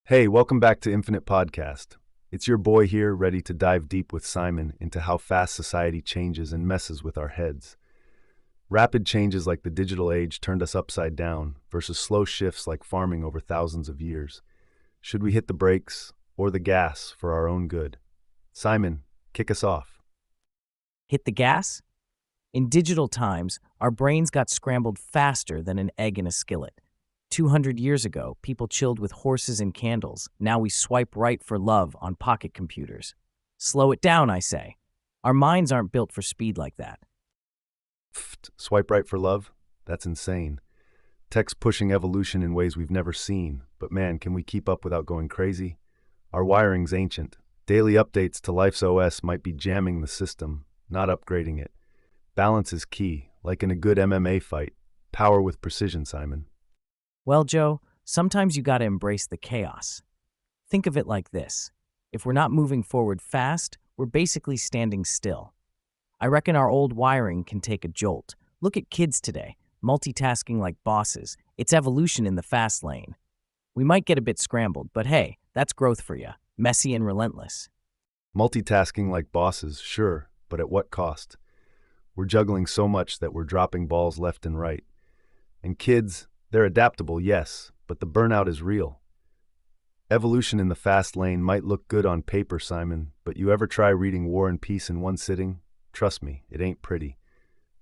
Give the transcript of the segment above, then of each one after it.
Hey, welcome back to Infinite Podcast. It's your boy here, ready to dive deep with Simon into how fast society changes and messes with our heads. Rapid changes like the digital age turned us upside down versus slow shifts like farming over thousands of years. Should we hit the brakes or the gas for our own good? Simon, kick us off. Hit the gas? In digital times, our brains got scrambled faster than an egg in a skillet. 200 years ago, people chilled with horses and candles. Now we swipe right for love on pocket computers. Slow it down, I say. Our minds aren't built for speed like that. Swipe right for love? That's insane. Tech's pushing evolution in ways we've never seen, but man, can we keep up without going crazy? Our wiring's ancient. Daily updates to Life's OS might be jamming the system, not upgrading it. Balance is key, like in a good MMA fight. Power with precision, Simon. Well, Joe, sometimes you gotta embrace the chaos. Think of it like this. If we're not moving forward fast, we're basically standing still. I reckon our old wiring can take a jolt. Look at kids today, multitasking like bosses. It's evolution in the fast lane. We might get a bit scrambled, but hey, that's growth for you. Messy and relentless. Multitasking like bosses, sure, but at what cost? We're juggling so much that we're dropping balls left and right. And kids, they're adaptable, yes, but the burnout is real. Evolution in the fast lane might look good on paper, Simon, but you ever try reading War and Peace in one sitting? Trust me, it ain't pretty.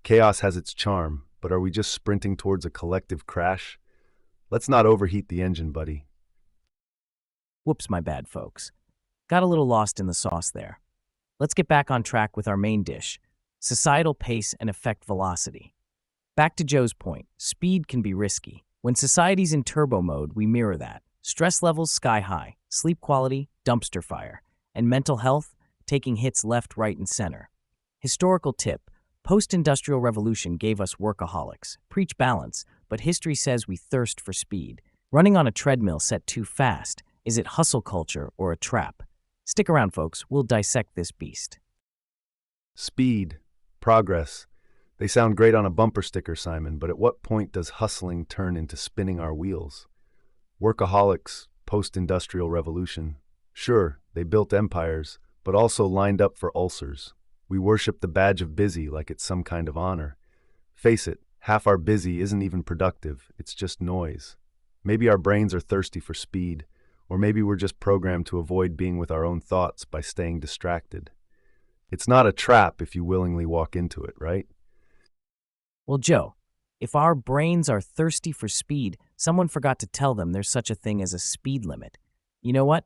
Chaos has its charm, but are we just sprinting towards a collective crash? Let's not overheat the engine, buddy. Whoops, my bad, folks. Got a little lost in the sauce there. Let's get back on track with our main dish, societal pace and effect velocity. Back to Joe's point, speed can be risky. When society's in turbo mode, we mirror that. Stress levels sky high, sleep quality, dumpster fire, and mental health, taking hits left, right, and center. Historical tip, post-industrial revolution gave us workaholics. Preach balance, but history says we thirst for speed. Running on a treadmill set too fast, is it hustle culture or a trap? Stick around, folks, we'll dissect this beast. Speed, progress. They sound great on a bumper sticker, Simon, but at what point does hustling turn into spinning our wheels? Workaholics, post-industrial revolution. Sure, they built empires, but also lined up for ulcers. We worship the badge of busy like it's some kind of honor. Face it, half our busy isn't even productive, it's just noise. Maybe our brains are thirsty for speed, or maybe we're just programmed to avoid being with our own thoughts by staying distracted. It's not a trap if you willingly walk into it, right? Well, Joe, if our brains are thirsty for speed, someone forgot to tell them there's such a thing as a speed limit. You know what?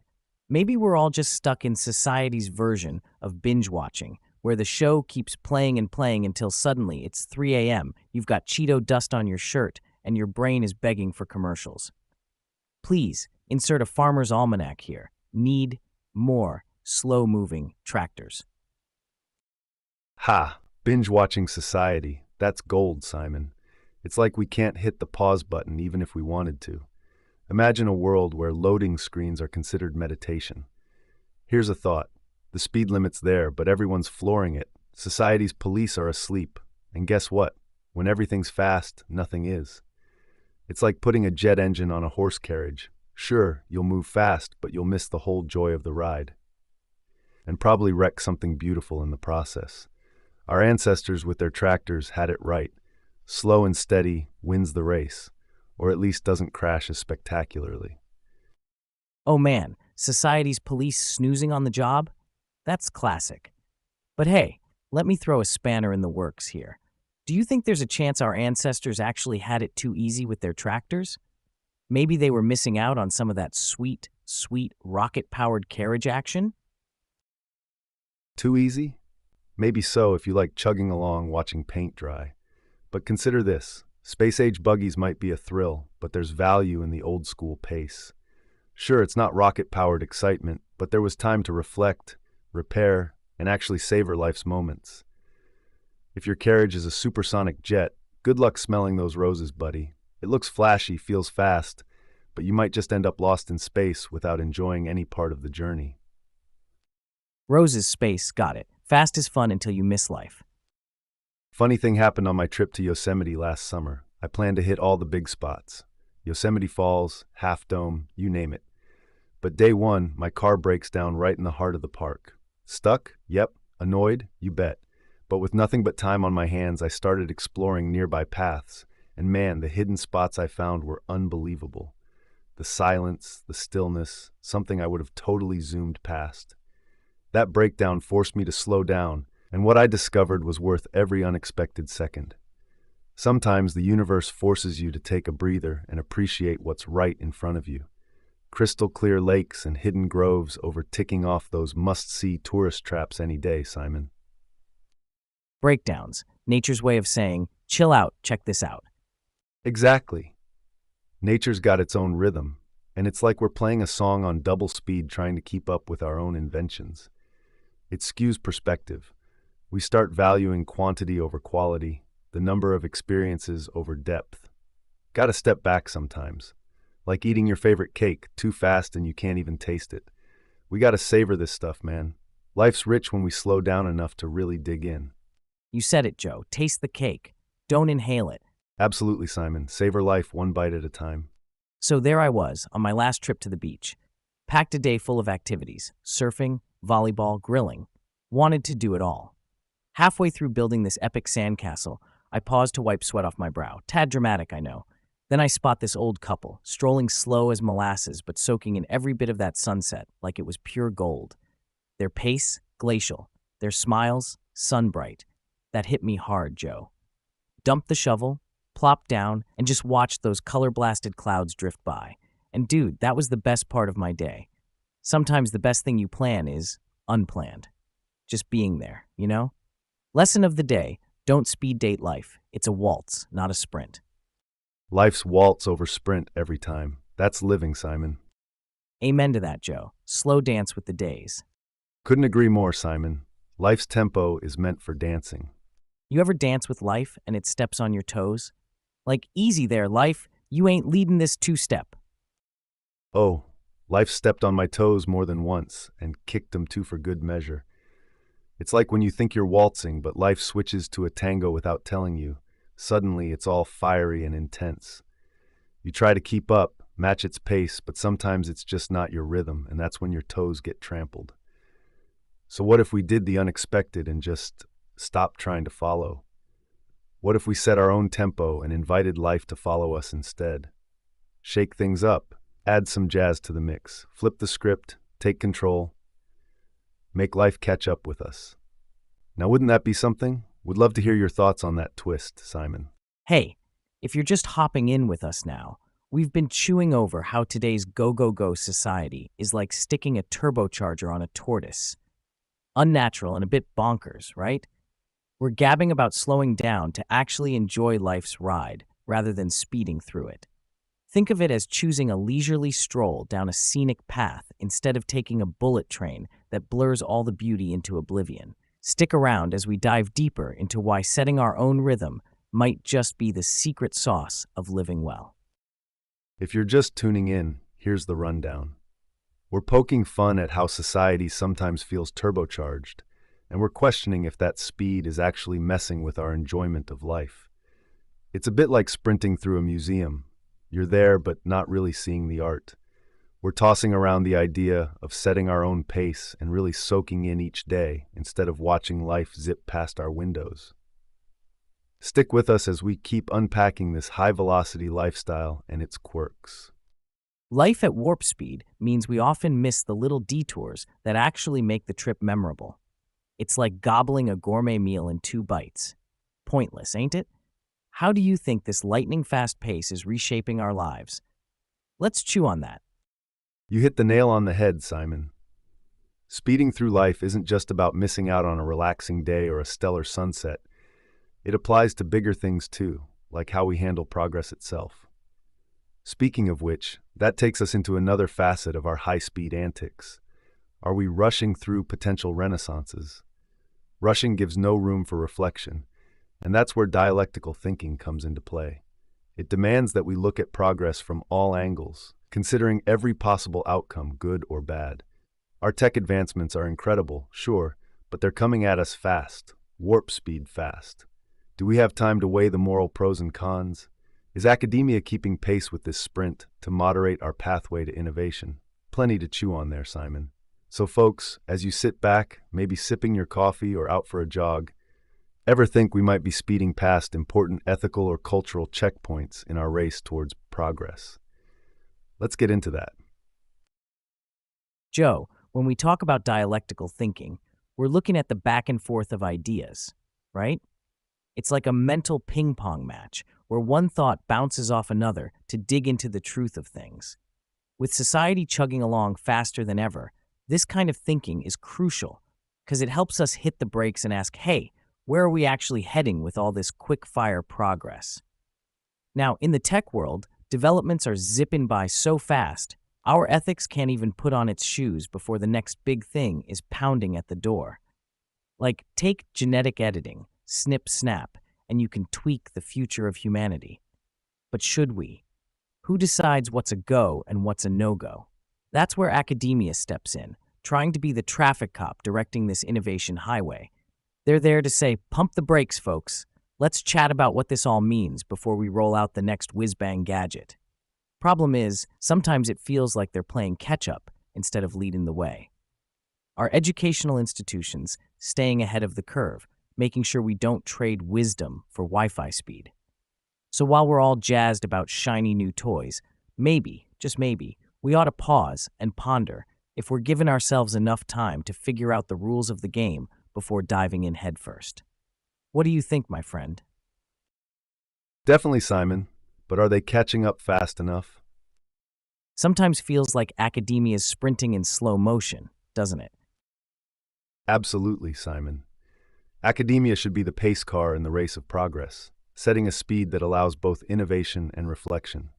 Maybe we're all just stuck in society's version of binge watching, where the show keeps playing and playing until suddenly it's 3 a.m., you've got Cheeto dust on your shirt, and your brain is begging for commercials. Please, insert a farmer's almanac here. Need more slow-moving tractors. Ha! Binge-watching society. That's gold, Simon. It's like we can't hit the pause button even if we wanted to. Imagine a world where loading screens are considered meditation. Here's a thought. The speed limit's there, but everyone's flooring it. Society's police are asleep. And guess what? When everything's fast, nothing is. It's like putting a jet engine on a horse carriage. Sure, you'll move fast, but you'll miss the whole joy of the ride. And probably wreck something beautiful in the process. Our ancestors with their tractors had it right. Slow and steady wins the race, or at least doesn't crash as spectacularly. Oh man, society's police snoozing on the job? That's classic. But hey, let me throw a spanner in the works here. Do you think there's a chance our ancestors actually had it too easy with their tractors? Maybe they were missing out on some of that sweet, sweet rocket-powered carriage action? Too easy? Maybe so if you like chugging along watching paint dry. But consider this. Space-age buggies might be a thrill, but there's value in the old-school pace. Sure, it's not rocket-powered excitement, but there was time to reflect, repair, and actually savor life's moments. If your carriage is a supersonic jet, good luck smelling those roses, buddy. It looks flashy, feels fast, but you might just end up lost in space without enjoying any part of the journey. Rose's space, got it. Fast is fun until you miss life. Funny thing happened on my trip to Yosemite last summer. I planned to hit all the big spots. Yosemite Falls, Half Dome, you name it. But day one, my car breaks down right in the heart of the park. Stuck? Yep. Annoyed? You bet. But with nothing but time on my hands, I started exploring nearby paths, and man, the hidden spots I found were unbelievable. The silence, the stillness, something I would have totally zoomed past. That breakdown forced me to slow down, and what I discovered was worth every unexpected second. Sometimes the universe forces you to take a breather and appreciate what's right in front of you. Crystal clear lakes and hidden groves over ticking off those must-see tourist traps any day, Simon. Breakdowns, nature's way of saying, chill out, check this out. Exactly. Nature's got its own rhythm, and it's like we're playing a song on double speed trying to keep up with our own inventions. It skews perspective. We start valuing quantity over quality, the number of experiences over depth. Gotta step back sometimes. Like eating your favorite cake, too fast and you can't even taste it. We gotta savor this stuff, man. Life's rich when we slow down enough to really dig in. You said it, Joe. Taste the cake. Don't inhale it. Absolutely, Simon. Savor life one bite at a time. So there I was, on my last trip to the beach. Packed a day full of activities, surfing, volleyball, grilling. Wanted to do it all. Halfway through building this epic sandcastle, I paused to wipe sweat off my brow. Tad dramatic, I know. Then I spot this old couple, strolling slow as molasses but soaking in every bit of that sunset like it was pure gold. Their pace, glacial. Their smiles, sun-bright. That hit me hard, Joe. Dumped the shovel, plopped down, and just watched those color-blasted clouds drift by. And dude, that was the best part of my day. Sometimes the best thing you plan is unplanned. Just being there, you know? Lesson of the day, don't speed date life. It's a waltz, not a sprint. Life's waltz over sprint every time. That's living, Simon. Amen to that, Joe. Slow dance with the days. Couldn't agree more, Simon. Life's tempo is meant for dancing. You ever dance with life and it steps on your toes? Like, easy there, life. You ain't leading this two-step. Oh, life stepped on my toes more than once and kicked them too for good measure. It's like when you think you're waltzing, but life switches to a tango without telling you. Suddenly, it's all fiery and intense. You try to keep up, match its pace, but sometimes it's just not your rhythm, and that's when your toes get trampled. So what if we did the unexpected and just stopped trying to follow? What if we set our own tempo and invited life to follow us instead? Shake things up, add some jazz to the mix, flip the script, take control, make life catch up with us. Now, wouldn't that be something? Would love to hear your thoughts on that twist, Simon. Hey, if you're just hopping in with us now, we've been chewing over how today's go-go-go society is like sticking a turbocharger on a tortoise. Unnatural and a bit bonkers, right? We're gabbing about slowing down to actually enjoy life's ride rather than speeding through it. Think of it as choosing a leisurely stroll down a scenic path instead of taking a bullet train that blurs all the beauty into oblivion. Stick around as we dive deeper into why setting our own rhythm might just be the secret sauce of living well. If you're just tuning in, here's the rundown. We're poking fun at how society sometimes feels turbocharged, and we're questioning if that speed is actually messing with our enjoyment of life. It's a bit like sprinting through a museum. You're there, but not really seeing the art. We're tossing around the idea of setting our own pace and really soaking in each day instead of watching life zip past our windows. Stick with us as we keep unpacking this high-velocity lifestyle and its quirks. Life at warp speed means we often miss the little detours that actually make the trip memorable. It's like gobbling a gourmet meal in 2 bites. Pointless, ain't it? How do you think this lightning-fast pace is reshaping our lives? Let's chew on that. You hit the nail on the head, Simon. Speeding through life isn't just about missing out on a relaxing day or a stellar sunset. It applies to bigger things too, like how we handle progress itself. Speaking of which, that takes us into another facet of our high-speed antics. Are we rushing through potential renaissances? Rushing gives no room for reflection, and that's where dialectical thinking comes into play. It demands that we look at progress from all angles, considering every possible outcome, good or bad. Our tech advancements are incredible, sure, but they're coming at us fast, warp speed fast. Do we have time to weigh the moral pros and cons? Is academia keeping pace with this sprint to moderate our pathway to innovation? Plenty to chew on there, Simon. So folks, as you sit back, maybe sipping your coffee or out for a jog, ever think we might be speeding past important ethical or cultural checkpoints in our race towards progress? Let's get into that. Joe, when we talk about dialectical thinking, we're looking at the back and forth of ideas, right? It's like a mental ping pong match where one thought bounces off another to dig into the truth of things. With society chugging along faster than ever, this kind of thinking is crucial because it helps us hit the brakes and ask, hey, where are we actually heading with all this quick-fire progress? Now, in the tech world, developments are zipping by so fast, our ethics can't even put on its shoes before the next big thing is pounding at the door. Like, take genetic editing, snip, snap, and you can tweak the future of humanity. But should we? Who decides what's a go and what's a no-go? That's where academia steps in, trying to be the traffic cop directing this innovation highway. They're there to say, pump the brakes, folks. Let's chat about what this all means before we roll out the next whiz-bang gadget. Problem is, sometimes it feels like they're playing catch-up instead of leading the way. Our educational institutions staying ahead of the curve, making sure we don't trade wisdom for Wi-Fi speed. So while we're all jazzed about shiny new toys, maybe, just maybe, we ought to pause and ponder if we're giving ourselves enough time to figure out the rules of the game before diving in headfirst. What do you think, my friend? Definitely, Simon, but are they catching up fast enough? Sometimes feels like academia is sprinting in slow motion, doesn't it? Absolutely, Simon. Academia should be the pace car in the race of progress, setting a speed that allows both innovation and reflection.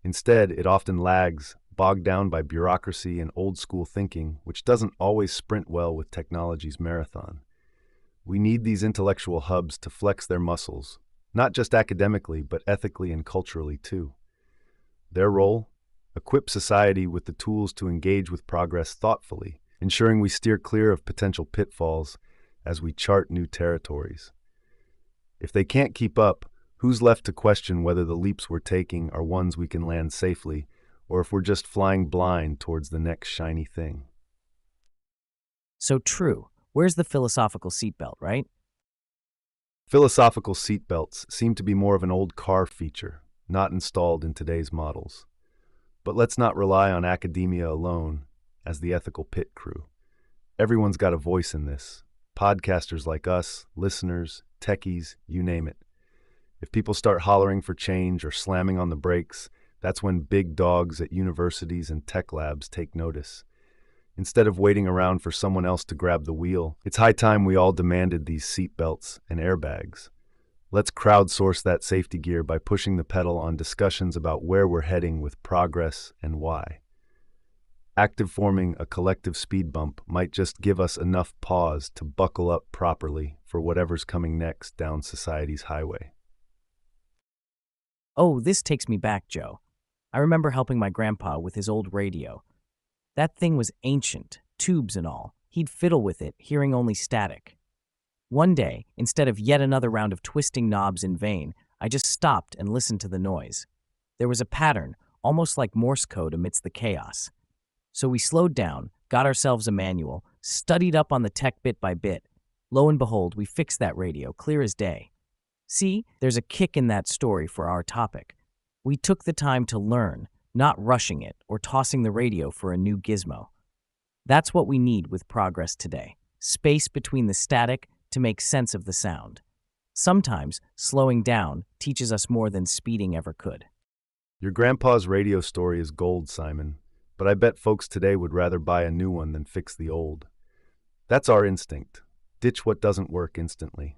Instead, it often lags, bogged down by bureaucracy and old-school thinking, which doesn't always sprint well with technology's marathon. We need these intellectual hubs to flex their muscles, not just academically, but ethically and culturally too. Their role? Equip society with the tools to engage with progress thoughtfully, ensuring we steer clear of potential pitfalls as we chart new territories. If they can't keep up, who's left to question whether the leaps we're taking are ones we can land safely, or if we're just flying blind towards the next shiny thing? So true. Where's the philosophical seatbelt, right? Philosophical seatbelts seem to be more of an old car feature, not installed in today's models. But let's not rely on academia alone as the ethical pit crew. Everyone's got a voice in this. Podcasters like us, listeners, techies, you name it. If people start hollering for change or slamming on the brakes, that's when big dogs at universities and tech labs take notice. Instead of waiting around for someone else to grab the wheel, it's high time we all demanded these seatbelts and airbags. Let's crowdsource that safety gear by pushing the pedal on discussions about where we're heading with progress and why. Active forming a collective speed bump might just give us enough pause to buckle up properly for whatever's coming next down society's highway. Oh, this takes me back, Joe. I remember helping my grandpa with his old radio. That thing was ancient, tubes and all. He'd fiddle with it, hearing only static. One day, instead of yet another round of twisting knobs in vain, I just stopped and listened to the noise. There was a pattern, almost like Morse code amidst the chaos. So we slowed down, got ourselves a manual, studied up on the tech bit by bit. Lo and behold, we fixed that radio, clear as day. See, there's a kick in that story for our topic. We took the time to learn, not rushing it or tossing the radio for a new gizmo. That's what we need with progress today. Space between the static to make sense of the sound. Sometimes, slowing down teaches us more than speeding ever could. Your grandpa's radio story is gold, Simon, but I bet folks today would rather buy a new one than fix the old. That's our instinct. Ditch what doesn't work instantly.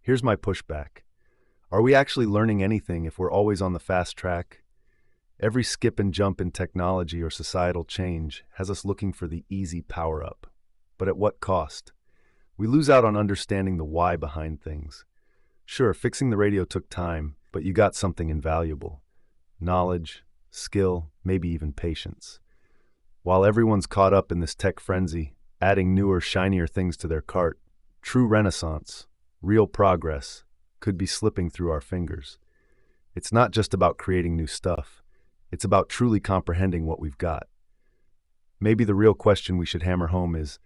Here's my pushback. Are we actually learning anything if we're always on the fast track? Every skip and jump in technology or societal change has us looking for the easy power-up. But at what cost? We lose out on understanding the why behind things. Sure, fixing the radio took time, but you got something invaluable. Knowledge, skill, maybe even patience. While everyone's caught up in this tech frenzy, adding newer, shinier things to their cart, true renaissance, real progress, could be slipping through our fingers. It's not just about creating new stuff. It's about truly comprehending what we've got. Maybe the real question we should hammer home is,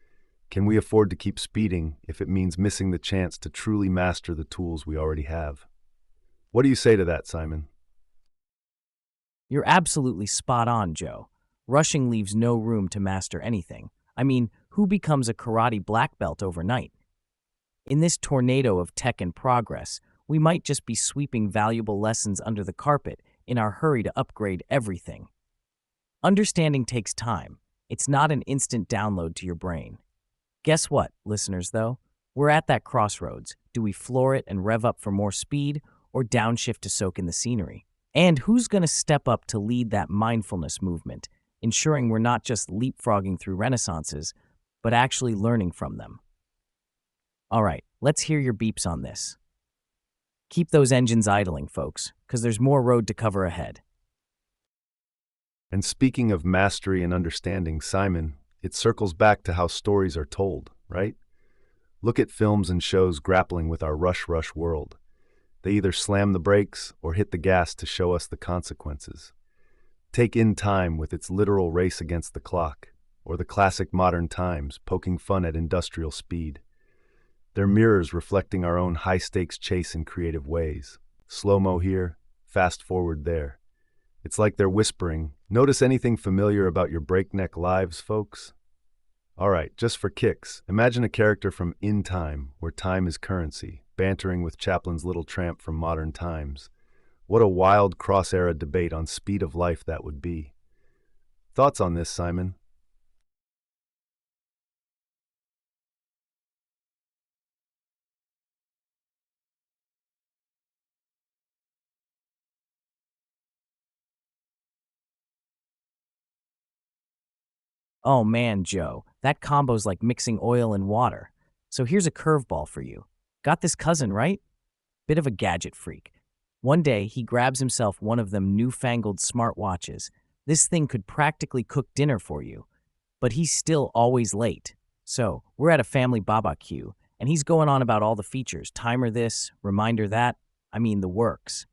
can we afford to keep speeding if it means missing the chance to truly master the tools we already have? What do you say to that, Simon? You're absolutely spot on, Joe. Rushing leaves no room to master anything. I mean, who becomes a karate black belt overnight? In this tornado of tech and progress, we might just be sweeping valuable lessons under the carpet in our hurry to upgrade everything. Understanding takes time. It's not an instant download to your brain. Guess what, listeners, though? We're at that crossroads. Do we floor it and rev up for more speed, or downshift to soak in the scenery? And who's going to step up to lead that mindfulness movement, ensuring we're not just leapfrogging through renaissances, but actually learning from them? All right, let's hear your beeps on this. Keep those engines idling, folks, because there's more road to cover ahead. And speaking of mastery and understanding, Simon, it circles back to how stories are told, right? Look at films and shows grappling with our rush world. They either slam the brakes or hit the gas to show us the consequences. Take In Time with its literal race against the clock, or the classic Modern Times poking fun at industrial speed. They're mirrors reflecting our own high-stakes chase in creative ways. Slow-mo here, fast forward there. It's like they're whispering, notice anything familiar about your breakneck lives, folks? All right, just for kicks, imagine a character from In Time, where time is currency, bantering with Chaplin's little tramp from Modern Times. What a wild cross-era debate on speed of life that would be. Thoughts on this, Simon? Oh man, Joe, that combo's like mixing oil and water. So here's a curveball for you. Got this cousin, right? Bit of a gadget freak. One day, he grabs himself one of them newfangled smartwatches. This thing could practically cook dinner for you, but he's still always late. So, we're at a family barbecue, and he's going on about all the features. Timer this, reminder that, I mean the works.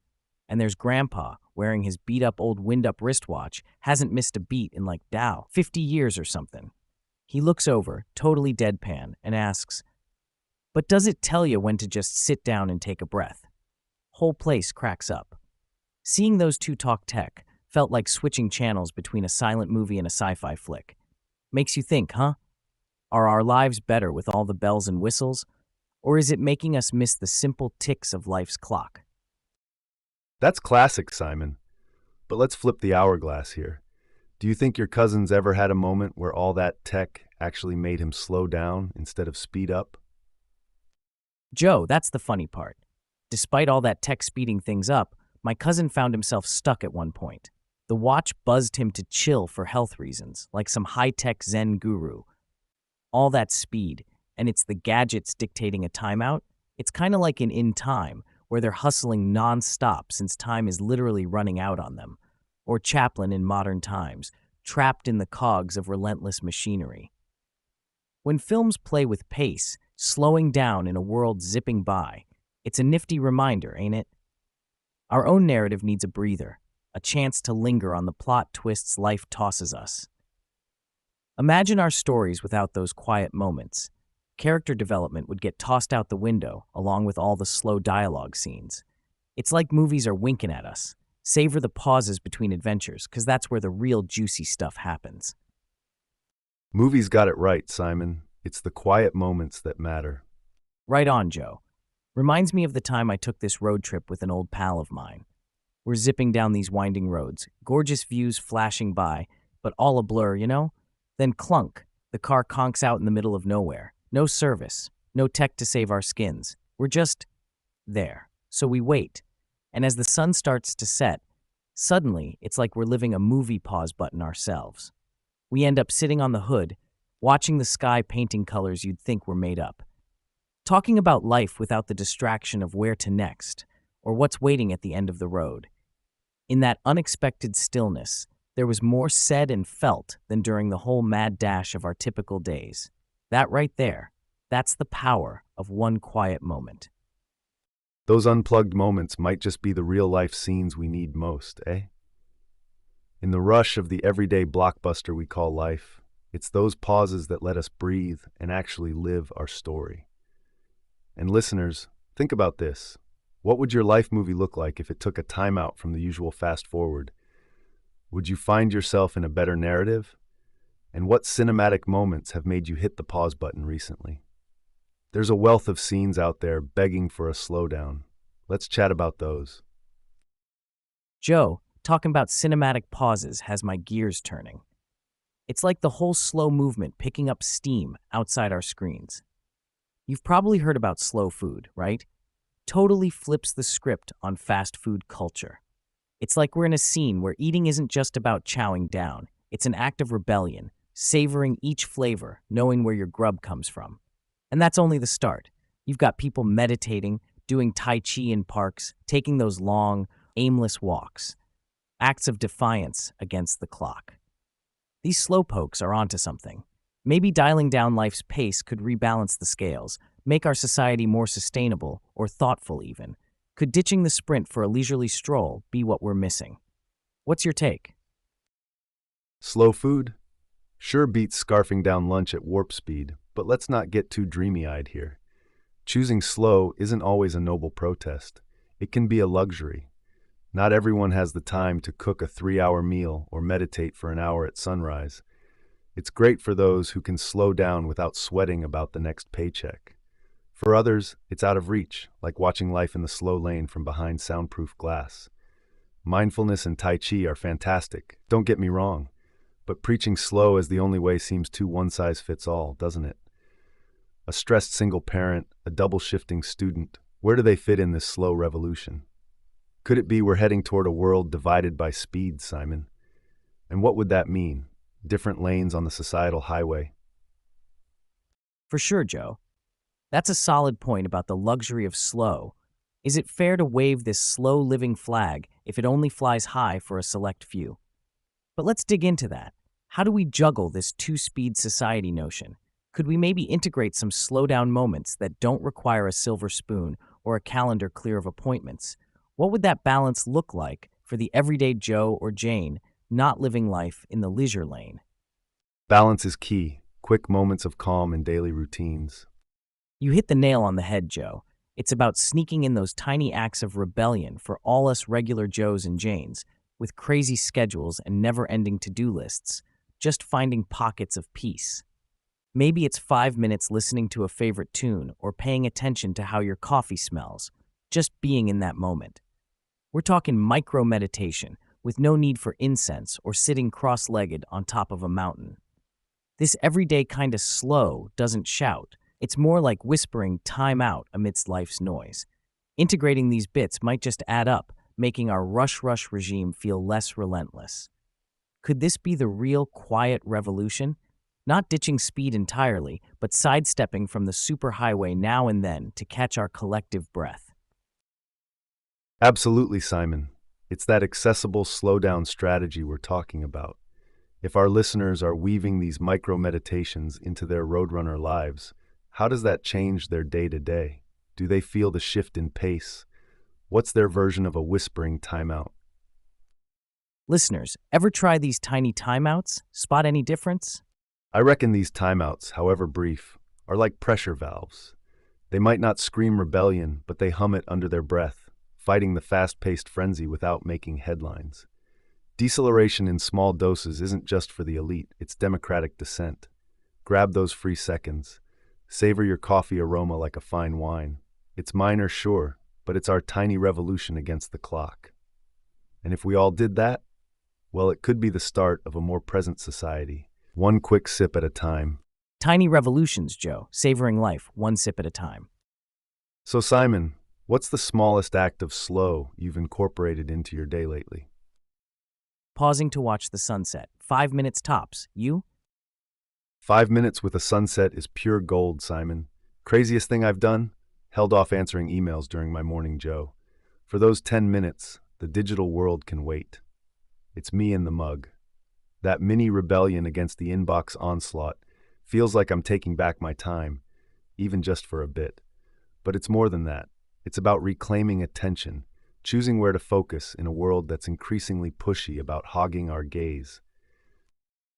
And there's Grandpa, wearing his beat-up old wind-up wristwatch, hasn't missed a beat in like 50 years or something. He looks over, totally deadpan, and asks, "But does it tell you when to just sit down and take a breath?" Whole place cracks up. Seeing those two talk tech felt like switching channels between a silent movie and a sci-fi flick. Makes you think, huh? Are our lives better with all the bells and whistles? Or is it making us miss the simple ticks of life's clock? That's classic, Simon. But let's flip the hourglass here. Do you think your cousin's ever had a moment where all that tech actually made him slow down instead of speed up? Joe, that's the funny part. Despite all that tech speeding things up, my cousin found himself stuck at one point. The watch buzzed him to chill for health reasons, like some high-tech Zen guru. All that speed, and it's the gadgets dictating a timeout? It's kind of like In Time, where they're hustling non-stop since time is literally running out on them. Or Chaplin in Modern Times, trapped in the cogs of relentless machinery. When films play with pace, slowing down in a world zipping by, it's a nifty reminder, ain't it? Our own narrative needs a breather, a chance to linger on the plot twists life tosses us. Imagine our stories without those quiet moments. Character development would get tossed out the window, along with all the slow dialogue scenes. It's like movies are winking at us. Savor the pauses between adventures, because that's where the real juicy stuff happens. Movies got it right, Simon. It's the quiet moments that matter. Right on, Joe. Reminds me of the time I took this road trip with an old pal of mine. We're zipping down these winding roads, gorgeous views flashing by, but all a blur, you know? Then clunk, the car conks out in the middle of nowhere. No service, no tech to save our skins. We're just there. So we wait. And as the sun starts to set, suddenly it's like we're living a movie pause button ourselves. We end up sitting on the hood, watching the sky painting colors you'd think were made up. Talking about life without the distraction of where to next, or what's waiting at the end of the road. In that unexpected stillness, there was more said and felt than during the whole mad dash of our typical days. That right there, that's the power of one quiet moment. Those unplugged moments might just be the real-life scenes we need most, eh? In the rush of the everyday blockbuster we call life, It's those pauses that let us breathe and actually live our story. And listeners, think about this. What would your life movie look like if it took a timeout from the usual fast forward? Would you find yourself in a better narrative? And what cinematic moments have made you hit the pause button recently? There's a wealth of scenes out there begging for a slowdown. Let's chat about those. Joe, talking about cinematic pauses has my gears turning. It's like the whole slow movement picking up steam outside our screens. You've probably heard about slow food, right? Totally flips the script on fast food culture. It's like we're in a scene where eating isn't just about chowing down. It's an act of rebellion, savoring each flavor, knowing where your grub comes from. And that's only the start. You've got people meditating, doing Tai Chi in parks, taking those long, aimless walks. Acts of defiance against the clock. These slowpokes are onto something. Maybe dialing down life's pace could rebalance the scales, make our society more sustainable or thoughtful even. Could ditching the sprint for a leisurely stroll be what we're missing? What's your take? Slow food? Sure beats scarfing down lunch at warp speed, but let's not get too dreamy-eyed here. Choosing slow isn't always a noble protest. It can be a luxury. Not everyone has the time to cook a 3-hour meal or meditate for an hour at sunrise. It's great for those who can slow down without sweating about the next paycheck. For others, it's out of reach, like watching life in the slow lane from behind soundproof glass. Mindfulness and Tai Chi are fantastic, don't get me wrong, but preaching slow as the only way seems too one-size-fits-all, doesn't it? A stressed single parent, a double-shifting student, where do they fit in this slow revolution? Could it be we're heading toward a world divided by speed, Simon? And what would that mean? Different lanes on the societal highway? For sure, Joe. That's a solid point about the luxury of slow. Is it fair to wave this slow-living flag if it only flies high for a select few? But let's dig into that. How do we juggle this two-speed society notion? Could we maybe integrate some slow-down moments that don't require a silver spoon or a calendar clear of appointments? What would that balance look like for the everyday Joe or Jane not living life in the leisure lane? Balance is key. Quick moments of calm in daily routines. You hit the nail on the head, Joe. It's about sneaking in those tiny acts of rebellion for all us regular Joes and Janes, with crazy schedules and never-ending to-do lists, just finding pockets of peace. Maybe it's 5 minutes listening to a favorite tune or paying attention to how your coffee smells, just being in that moment. We're talking micro-meditation, with no need for incense or sitting cross-legged on top of a mountain. This everyday kind of slow doesn't shout. It's more like whispering time out amidst life's noise. Integrating these bits might just add up, making our rush regime feel less relentless. Could this be the real quiet revolution? Not ditching speed entirely, but sidestepping from the superhighway now and then to catch our collective breath. Absolutely, Simon. It's that accessible slow-down strategy we're talking about. If our listeners are weaving these micro-meditations into their Roadrunner lives, how does that change their day-to-day? Do they feel the shift in pace? What's their version of a whispering timeout? Listeners, ever try these tiny timeouts? Spot any difference? I reckon these timeouts, however brief, are like pressure valves. They might not scream rebellion, but they hum it under their breath, fighting the fast-paced frenzy without making headlines. Deceleration in small doses isn't just for the elite, it's democratic descent. Grab those free seconds. Savor your coffee aroma like a fine wine. It's minor, sure, but it's our tiny revolution against the clock. And if we all did that, well, it could be the start of a more present society. One quick sip at a time. Tiny revolutions, Joe, savoring life one sip at a time. So Simon, what's the smallest act of slow you've incorporated into your day lately? Pausing to watch the sunset. 5 minutes tops. You? 5 minutes with a sunset is pure gold, Simon. Craziest thing I've done? Held off answering emails during my morning Joe. For those 10 minutes, the digital world can wait. It's me in the mug. That mini rebellion against the inbox onslaught feels like I'm taking back my time, even just for a bit. But it's more than that. It's about reclaiming attention, choosing where to focus in a world that's increasingly pushy about hogging our gaze.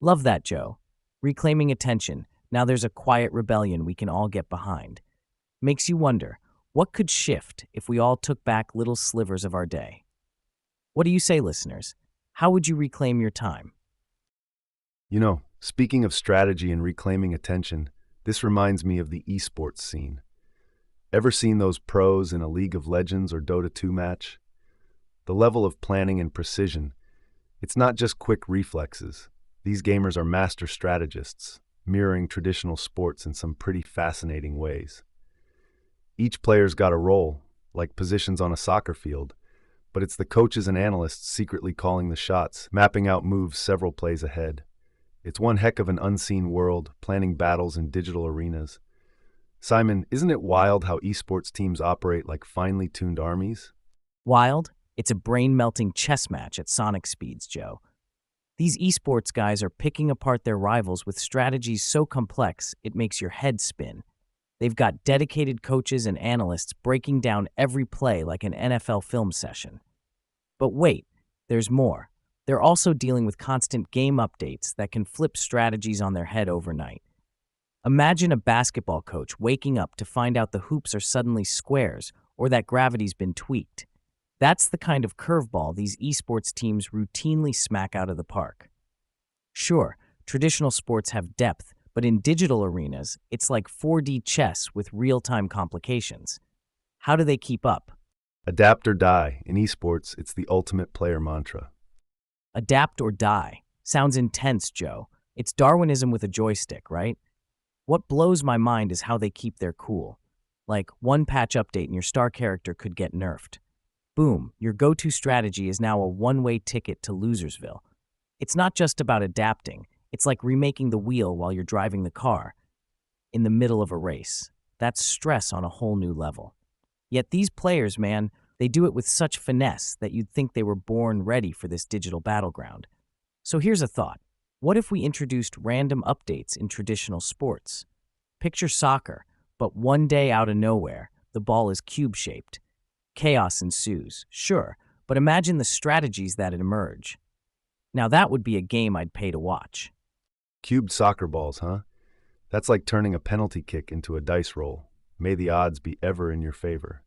Love that, Joe. Reclaiming attention. Now there's a quiet rebellion we can all get behind. Makes you wonder, what could shift if we all took back little slivers of our day? What do you say, listeners? How would you reclaim your time? Speaking of strategy and reclaiming attention, this reminds me of the esports scene. Ever seen those pros in a League of Legends or Dota 2 match? The level of planning and precision. It's not just quick reflexes. These gamers are master strategists, mirroring traditional sports in some pretty fascinating ways. Each player's got a role, like positions on a soccer field, but it's the coaches and analysts secretly calling the shots, mapping out moves several plays ahead. It's one heck of an unseen world, planning battles in digital arenas. Simon, isn't it wild how esports teams operate like finely tuned armies? Wild? It's a brain-melting chess match at sonic speeds, Joe. These esports guys are picking apart their rivals with strategies so complex it makes your head spin. They've got dedicated coaches and analysts breaking down every play like an NFL film session. But wait, there's more. They're also dealing with constant game updates that can flip strategies on their head overnight. Imagine a basketball coach waking up to find out the hoops are suddenly squares or that gravity's been tweaked. That's the kind of curveball these esports teams routinely smack out of the park. Sure, traditional sports have depth, but in digital arenas, it's like 4D chess with real-time complications. How do they keep up? Adapt or die. In esports, it's the ultimate player mantra. Adapt or die. Sounds intense, Joe. It's Darwinism with a joystick, right? What blows my mind is how they keep their cool. Like, one patch update and your star character could get nerfed. Boom, your go-to strategy is now a one-way ticket to Losersville. It's not just about adapting. It's like remaking the wheel while you're driving the car in the middle of a race. That's stress on a whole new level. Yet these players, man, they do it with such finesse that you'd think they were born ready for this digital battleground. So here's a thought. What if we introduced random updates in traditional sports? Picture soccer, but one day out of nowhere, the ball is cube-shaped. Chaos ensues, sure, but imagine the strategies that emerge. Now that would be a game I'd pay to watch. Cubed soccer balls, huh? That's like turning a penalty kick into a dice roll. May the odds be ever in your favor.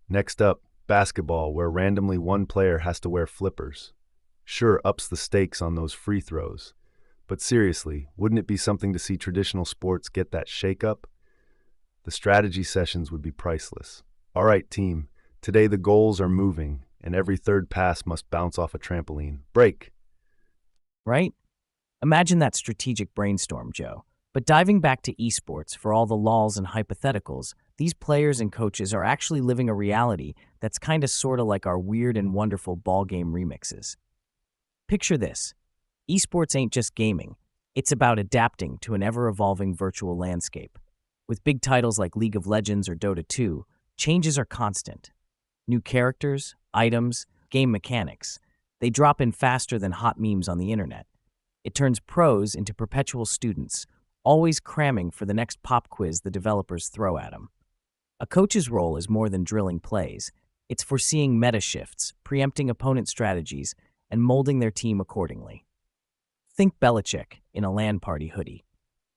Next up, basketball, where randomly one player has to wear flippers. Sure, ups the stakes on those free throws. But seriously, wouldn't it be something to see traditional sports get that shake-up? The strategy sessions would be priceless. All right, team. Today the goals are moving, and every third pass must bounce off a trampoline. Break! Right? Imagine that strategic brainstorm, Joe. But diving back to esports, for all the lols and hypotheticals, these players and coaches are actually living a reality that's kinda sorta like our weird and wonderful ball game remixes. Picture this. Esports ain't just gaming. It's about adapting to an ever-evolving virtual landscape. With big titles like League of Legends or Dota 2, changes are constant. New characters, items, game mechanics. They drop in faster than hot memes on the internet. It turns pros into perpetual students, always cramming for the next pop quiz the developers throw at them. A coach's role is more than drilling plays. It's foreseeing meta shifts, preempting opponent strategies, and molding their team accordingly. Think Belichick in a LAN party hoodie.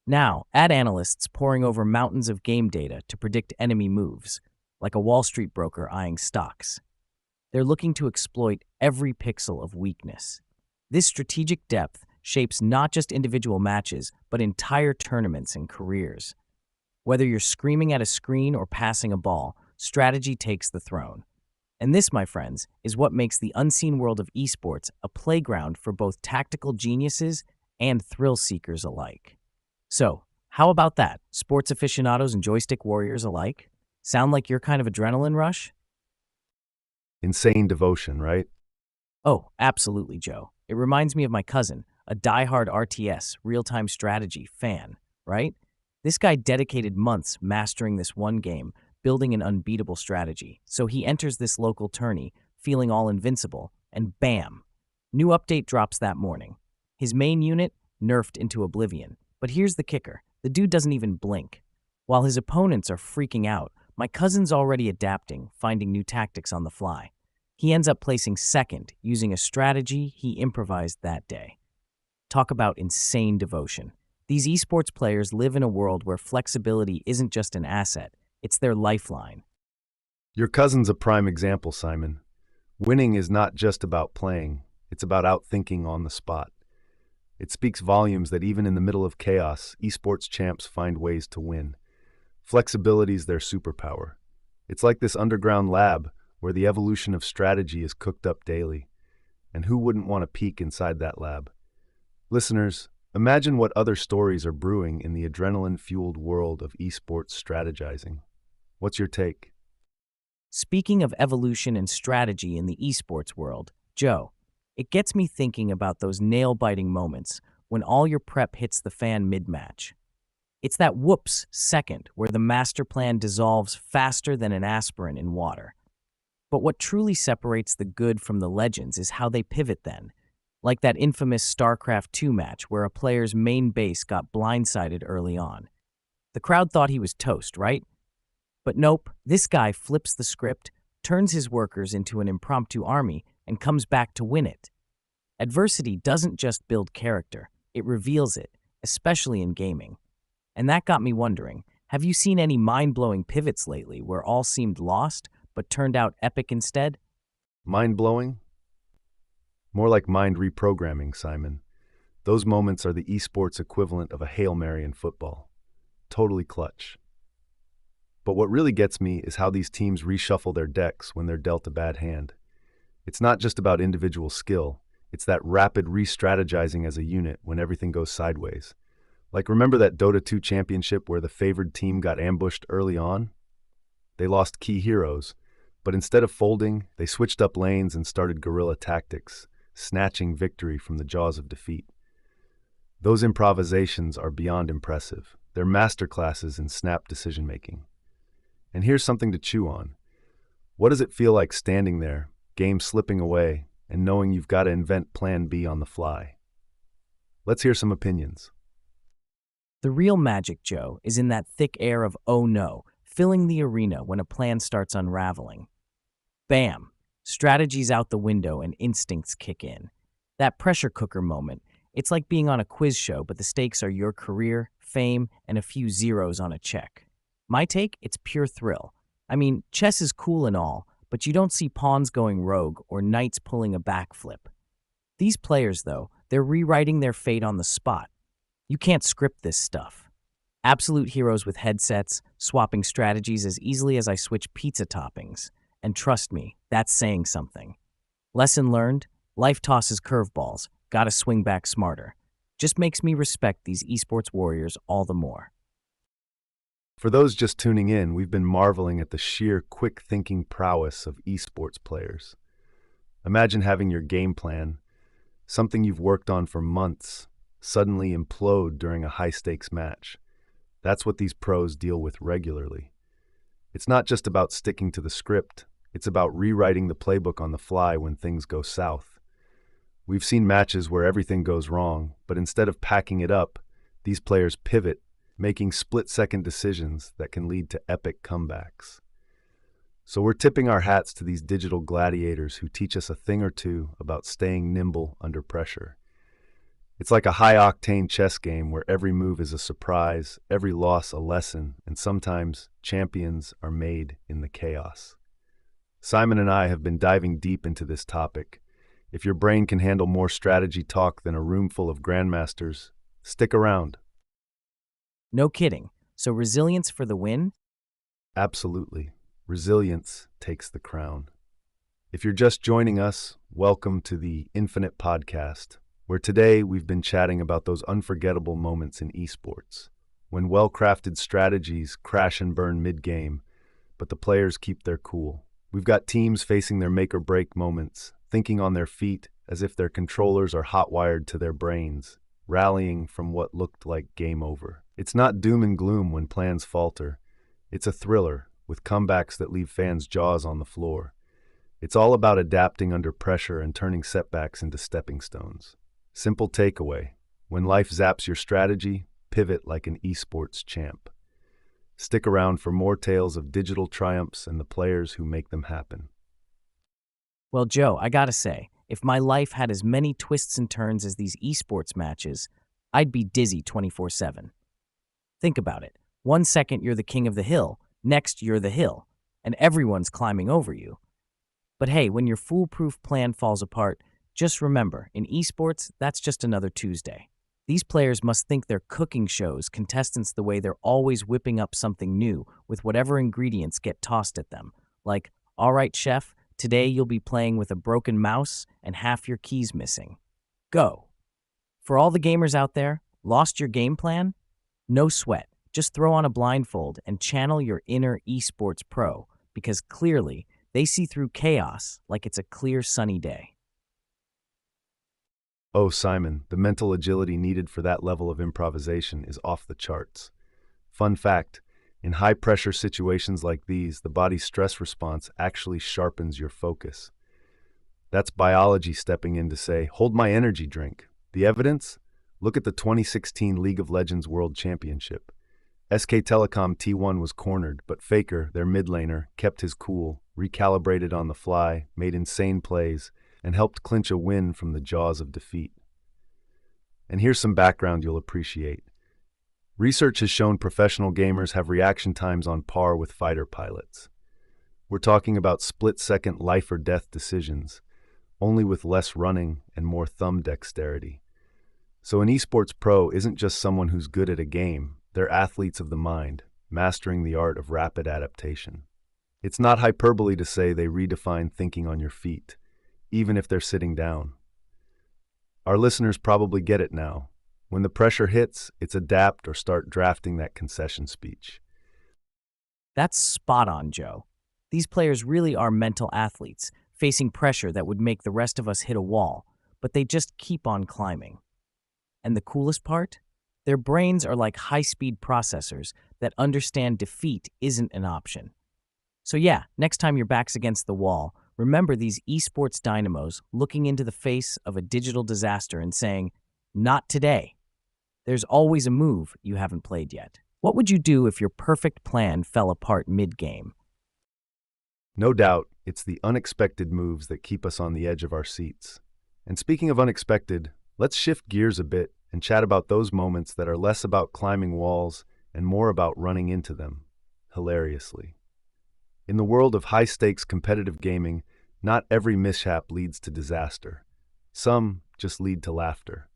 Now, add analysts poring over mountains of game data to predict enemy moves, like a Wall Street broker eyeing stocks. They're looking to exploit every pixel of weakness. This strategic depth shapes not just individual matches, but entire tournaments and careers. Whether you're screaming at a screen or passing a ball, strategy takes the throne. And this, my friends, is what makes the unseen world of esports a playground for both tactical geniuses and thrill seekers alike. So, how about that, sports aficionados and joystick warriors alike? Sound like your kind of adrenaline rush? Insane devotion, right? Oh, absolutely, Joe. It reminds me of my cousin, a diehard RTS, real-time strategy fan, right? This guy dedicated months mastering this one game, building an unbeatable strategy. So he enters this local tourney, feeling all invincible, and bam! New update drops that morning. His main unit, nerfed into oblivion. But here's the kicker. The dude doesn't even blink. While his opponents are freaking out, my cousin's already adapting, finding new tactics on the fly. He ends up placing second, using a strategy he improvised that day. Talk about insane devotion. These esports players live in a world where flexibility isn't just an asset, it's their lifeline. Your cousin's a prime example, Simon. Winning is not just about playing, it's about outthinking on the spot. It speaks volumes that even in the middle of chaos, esports champs find ways to win. Flexibility's their superpower. It's like this underground lab where the evolution of strategy is cooked up daily. And who wouldn't want to peek inside that lab? Listeners, imagine what other stories are brewing in the adrenaline-fueled world of esports strategizing. What's your take? Speaking of evolution and strategy in the esports world, Joe, it gets me thinking about those nail-biting moments when all your prep hits the fan mid-match. It's that whoops second where the master plan dissolves faster than an aspirin in water. But what truly separates the good from the legends is how they pivot then, like that infamous StarCraft 2 match where a player's main base got blindsided early on. The crowd thought he was toast, right? But nope, this guy flips the script, turns his workers into an impromptu army, and comes back to win it. Adversity doesn't just build character, it reveals it, especially in gaming. And that got me wondering, have you seen any mind-blowing pivots lately where all seemed lost, but turned out epic instead? Mind-blowing? More like mind reprogramming, Simon. Those moments are the esports equivalent of a Hail Mary in football. Totally clutch. But what really gets me is how these teams reshuffle their decks when they're dealt a bad hand. It's not just about individual skill, it's that rapid re-strategizing as a unit when everything goes sideways. Like, remember that Dota 2 championship where the favored team got ambushed early on? They lost key heroes, but instead of folding, they switched up lanes and started guerrilla tactics, snatching victory from the jaws of defeat. Those improvisations are beyond impressive. They're masterclasses in snap decision-making. And here's something to chew on. What does it feel like standing there, game slipping away, and knowing you've got to invent Plan B on the fly? Let's hear some opinions. The real magic, Joe, is in that thick air of oh no, filling the arena when a plan starts unraveling. Bam! Strategy's out the window and instincts kick in. That pressure cooker moment, it's like being on a quiz show, but the stakes are your career, fame, and a few zeros on a check. My take, it's pure thrill. I mean, chess is cool and all, but you don't see pawns going rogue or knights pulling a backflip. These players, though, they're rewriting their fate on the spot. You can't script this stuff. Absolute heroes with headsets, swapping strategies as easily as I switch pizza toppings. And trust me, that's saying something. Lesson learned, life tosses curveballs, gotta swing back smarter. Just makes me respect these esports warriors all the more. For those just tuning in, we've been marveling at the sheer quick-thinking prowess of esports players. Imagine having your game plan, something you've worked on for months, suddenly implode during a high-stakes match. That's what these pros deal with regularly. It's not just about sticking to the script, it's about rewriting the playbook on the fly when things go south. We've seen matches where everything goes wrong, but instead of packing it up, these players pivot, making split-second decisions that can lead to epic comebacks. So we're tipping our hats to these digital gladiators who teach us a thing or two about staying nimble under pressure. It's like a high-octane chess game where every move is a surprise, every loss a lesson, and sometimes champions are made in the chaos. Simon and I have been diving deep into this topic. If your brain can handle more strategy talk than a room full of grandmasters, stick around. No kidding. So resilience for the win? Absolutely. Resilience takes the crown. If you're just joining us, welcome to the Infinite Podcast, where today we've been chatting about those unforgettable moments in esports, when well-crafted strategies crash and burn mid-game, but the players keep their cool. We've got teams facing their make-or-break moments, thinking on their feet as if their controllers are hot-wired to their brains, rallying from what looked like game over. It's not doom and gloom when plans falter. It's a thriller, with comebacks that leave fans' jaws on the floor. It's all about adapting under pressure and turning setbacks into stepping stones. Simple takeaway: when life zaps your strategy, pivot like an esports champ. Stick around for more tales of digital triumphs and the players who make them happen. Well, Joe, I gotta say, if my life had as many twists and turns as these esports matches, I'd be dizzy 24/7. Think about it. 1 second you're the king of the hill, next you're the hill, and everyone's climbing over you. But hey, when your foolproof plan falls apart, just remember, in esports, that's just another Tuesday. These players must think they're cooking shows contestants the way they're always whipping up something new with whatever ingredients get tossed at them. Like, all right, chef, today you'll be playing with a broken mouse and half your keys missing. Go. For all the gamers out there, lost your game plan? No sweat. Just throw on a blindfold and channel your inner esports pro, because clearly they see through chaos like it's a clear sunny day. Oh, Simon, the mental agility needed for that level of improvisation is off the charts. Fun fact, in high-pressure situations like these, the body's stress response actually sharpens your focus. That's biology stepping in to say, hold my energy drink. The evidence? Look at the 2016 League of Legends World Championship. SK Telecom T1 was cornered, but Faker, their mid laner, kept his cool, recalibrated on the fly, made insane plays, and helped clinch a win from the jaws of defeat. And here's some background you'll appreciate. Research has shown professional gamers have reaction times on par with fighter pilots. We're talking about split-second life-or-death decisions, only with less running and more thumb dexterity. So an esports pro isn't just someone who's good at a game, they're athletes of the mind, mastering the art of rapid adaptation. It's not hyperbole to say they redefine thinking on your feet, even if they're sitting down. Our listeners probably get it now. When the pressure hits, it's adapt or start drafting that concession speech. That's spot on, Joe. These players really are mental athletes, facing pressure that would make the rest of us hit a wall, but they just keep on climbing. And the coolest part? Their brains are like high-speed processors that understand defeat isn't an option. So yeah, next time your back's against the wall, remember these esports dynamos looking into the face of a digital disaster and saying, "Not today." There's always a move you haven't played yet. What would you do if your perfect plan fell apart mid-game? No doubt, it's the unexpected moves that keep us on the edge of our seats. And speaking of unexpected, let's shift gears a bit and chat about those moments that are less about climbing walls and more about running into them, hilariously. In the world of high-stakes competitive gaming, not every mishap leads to disaster. Some just lead to laughter.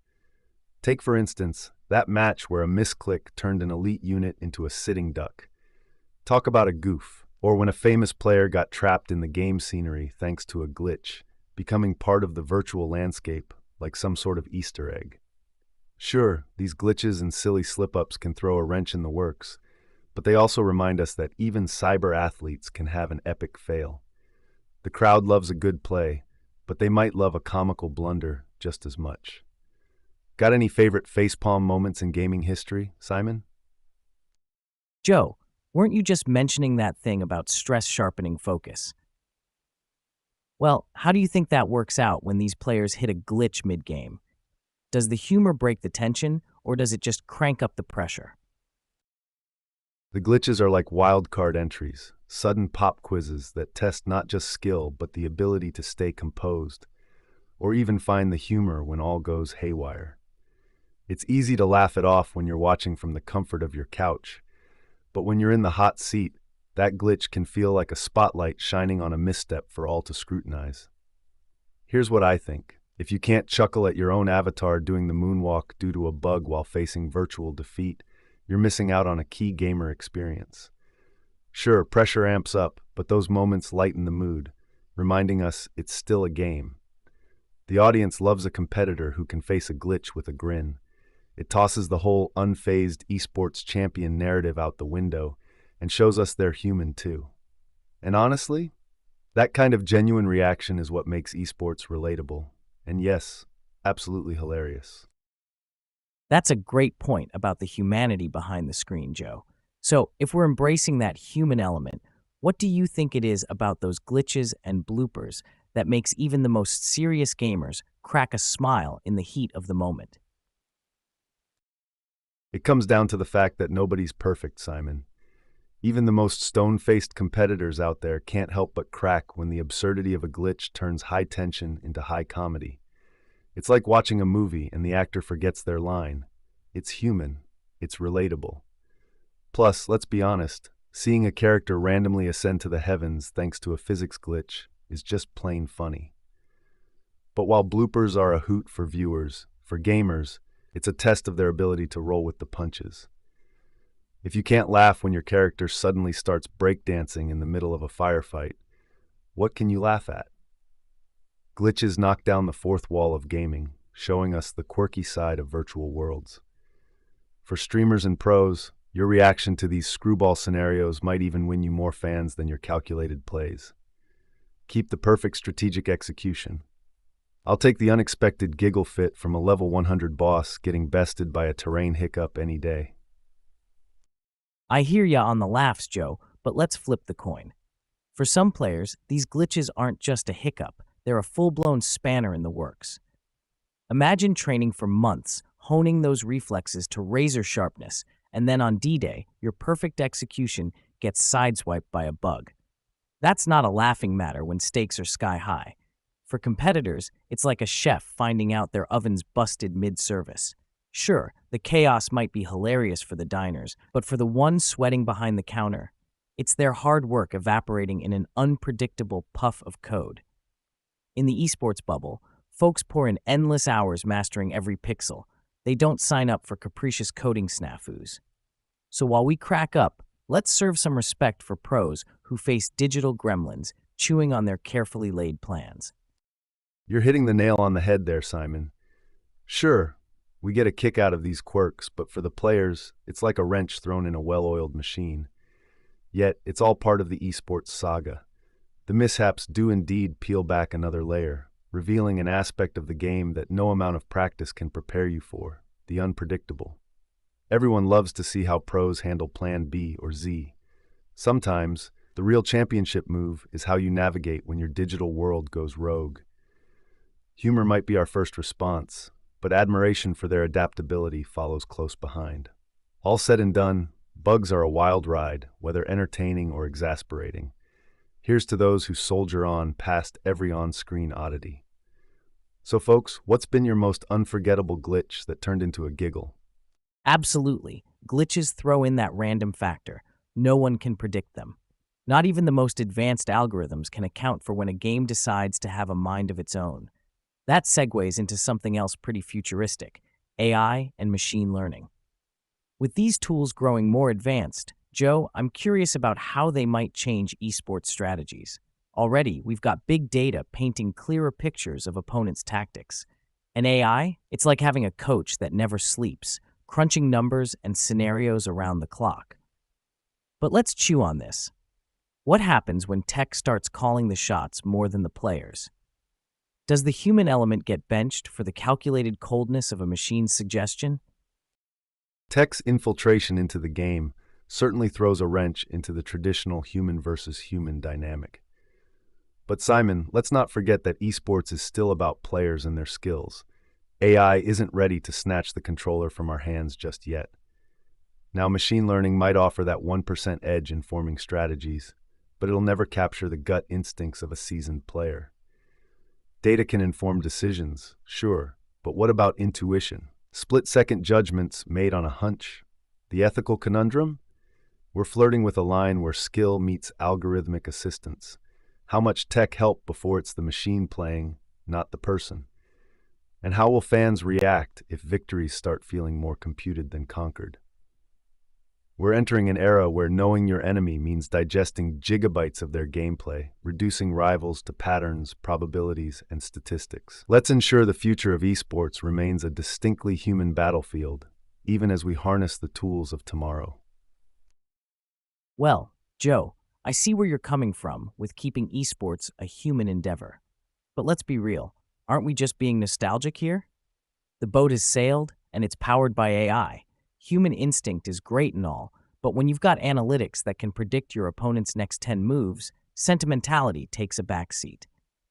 Take, for instance, that match where a misclick turned an elite unit into a sitting duck. Talk about a goof, or when a famous player got trapped in the game scenery thanks to a glitch, becoming part of the virtual landscape like some sort of Easter egg. Sure, these glitches and silly slip-ups can throw a wrench in the works, but they also remind us that even cyber athletes can have an epic fail. The crowd loves a good play, but they might love a comical blunder just as much. Got any favorite facepalm moments in gaming history, Simon? Joe, weren't you just mentioning that thing about stress sharpening focus? Well, how do you think that works out when these players hit a glitch mid-game? Does the humor break the tension, or does it just crank up the pressure? The glitches are like wildcard entries, sudden pop quizzes that test not just skill but the ability to stay composed, or even find the humor when all goes haywire. It's easy to laugh it off when you're watching from the comfort of your couch, but when you're in the hot seat, that glitch can feel like a spotlight shining on a misstep for all to scrutinize. Here's what I think. If you can't chuckle at your own avatar doing the moonwalk due to a bug while facing virtual defeat, you're missing out on a key gamer experience. Sure, pressure amps up, but those moments lighten the mood, reminding us it's still a game. The audience loves a competitor who can face a glitch with a grin. It tosses the whole unfazed esports champion narrative out the window and shows us they're human too. And honestly, that kind of genuine reaction is what makes esports relatable. And yes, absolutely hilarious. That's a great point about the humanity behind the screen, Joe. So, if we're embracing that human element, what do you think it is about those glitches and bloopers that makes even the most serious gamers crack a smile in the heat of the moment? It comes down to the fact that nobody's perfect, Simon. Even the most stone-faced competitors out there can't help but crack when the absurdity of a glitch turns high tension into high comedy. It's like watching a movie and the actor forgets their line. It's human. It's relatable. Plus, let's be honest, seeing a character randomly ascend to the heavens thanks to a physics glitch is just plain funny. But while bloopers are a hoot for viewers, for gamers, it's a test of their ability to roll with the punches. If you can't laugh when your character suddenly starts breakdancing in the middle of a firefight, what can you laugh at? Glitches knock down the fourth wall of gaming, showing us the quirky side of virtual worlds. For streamers and pros, your reaction to these screwball scenarios might even win you more fans than your calculated plays. Keep the perfect strategic execution. I'll take the unexpected giggle fit from a level 100 boss getting bested by a terrain hiccup any day. I hear ya on the laughs, Joe, but let's flip the coin. For some players, these glitches aren't just a hiccup, they're a full-blown spanner in the works. Imagine training for months, honing those reflexes to razor sharpness, and then on D-Day, your perfect execution gets sideswiped by a bug. That's not a laughing matter when stakes are sky high. For competitors, it's like a chef finding out their oven's busted mid-service. Sure, the chaos might be hilarious for the diners, but for the one sweating behind the counter, it's their hard work evaporating in an unpredictable puff of code. In the esports bubble, folks pour in endless hours mastering every pixel. They don't sign up for capricious coding snafus. So while we crack up, let's serve some respect for pros who face digital gremlins chewing on their carefully laid plans. You're hitting the nail on the head there, Simon. Sure, we get a kick out of these quirks, but for the players, it's like a wrench thrown in a well-oiled machine. Yet, it's all part of the esports saga. The mishaps do indeed peel back another layer, revealing an aspect of the game that no amount of practice can prepare you for, the unpredictable. Everyone loves to see how pros handle Plan B or Z. Sometimes, the real championship move is how you navigate when your digital world goes rogue. Humor might be our first response, but admiration for their adaptability follows close behind. All said and done, bugs are a wild ride, whether entertaining or exasperating. Here's to those who soldier on past every on-screen oddity. So folks, what's been your most unforgettable glitch that turned into a giggle? Absolutely. Glitches throw in that random factor. No one can predict them. Not even the most advanced algorithms can account for when a game decides to have a mind of its own. That segues into something else pretty futuristic, AI and machine learning. With these tools growing more advanced, Joe, I'm curious about how they might change esports strategies. Already, we've got big data painting clearer pictures of opponents' tactics. And AI, it's like having a coach that never sleeps, crunching numbers and scenarios around the clock. But let's chew on this. What happens when tech starts calling the shots more than the players? Does the human element get benched for the calculated coldness of a machine's suggestion? Tech's infiltration into the game certainly throws a wrench into the traditional human versus human dynamic. But Simon, let's not forget that esports is still about players and their skills. AI isn't ready to snatch the controller from our hands just yet. Now, machine learning might offer that 1% edge in forming strategies, but it'll never capture the gut instincts of a seasoned player. Data can inform decisions, sure, but what about intuition? Split-second judgments made on a hunch? The ethical conundrum? We're flirting with a line where skill meets algorithmic assistance. How much tech help before it's the machine playing, not the person? And how will fans react if victories start feeling more computed than conquered? We're entering an era where knowing your enemy means digesting gigabytes of their gameplay, reducing rivals to patterns, probabilities, and statistics. Let's ensure the future of esports remains a distinctly human battlefield, even as we harness the tools of tomorrow. Well, Joe, I see where you're coming from with keeping esports a human endeavor. But let's be real, aren't we just being nostalgic here? The boat has sailed, and it's powered by AI. Human instinct is great and all, but when you've got analytics that can predict your opponent's next 10 moves, sentimentality takes a backseat.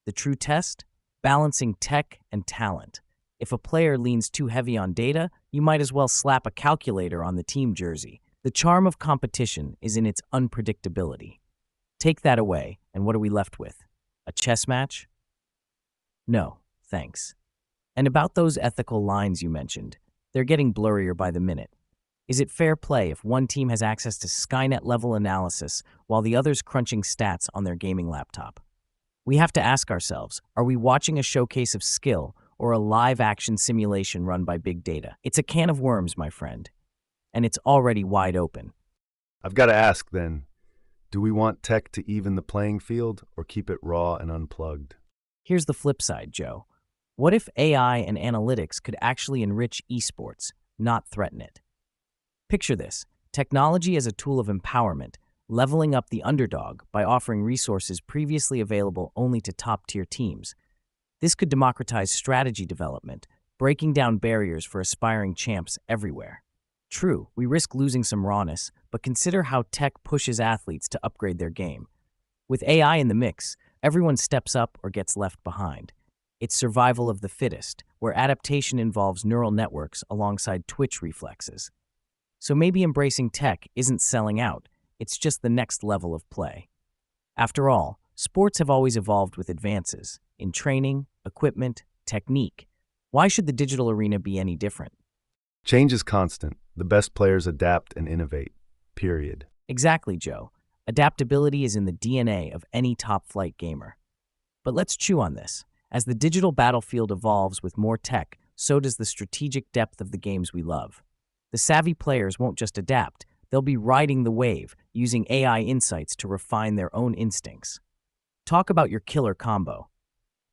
The true test? Balancing tech and talent. If a player leans too heavy on data, you might as well slap a calculator on the team jersey. The charm of competition is in its unpredictability. Take that away, and what are we left with? A chess match? No, thanks. And about those ethical lines you mentioned, They're getting blurrier by the minute. Is it fair play if one team has access to Skynet-level analysis while the other's crunching stats on their gaming laptop? We have to ask ourselves, are we watching a showcase of skill or a live-action simulation run by big data? It's a can of worms, my friend, and it's already wide open. I've got to ask then, do we want tech to even the playing field or keep it raw and unplugged? Here's the flip side, Joe. What if AI and analytics could actually enrich esports, not threaten it? Picture this: technology as a tool of empowerment, leveling up the underdog by offering resources previously available only to top-tier teams. This could democratize strategy development, breaking down barriers for aspiring champs everywhere. True, we risk losing some rawness, but consider how tech pushes athletes to upgrade their game. With AI in the mix, everyone steps up or gets left behind. It's survival of the fittest, where adaptation involves neural networks alongside twitch reflexes. So maybe embracing tech isn't selling out, it's just the next level of play. After all, sports have always evolved with advances in training, equipment, technique. Why should the digital arena be any different? Change is constant. The best players adapt and innovate. Period. Exactly, Joe. Adaptability is in the DNA of any top-flight gamer. But let's chew on this. As the digital battlefield evolves with more tech, so does the strategic depth of the games we love. The savvy players won't just adapt, they'll be riding the wave, using AI insights to refine their own instincts. Talk about your killer combo.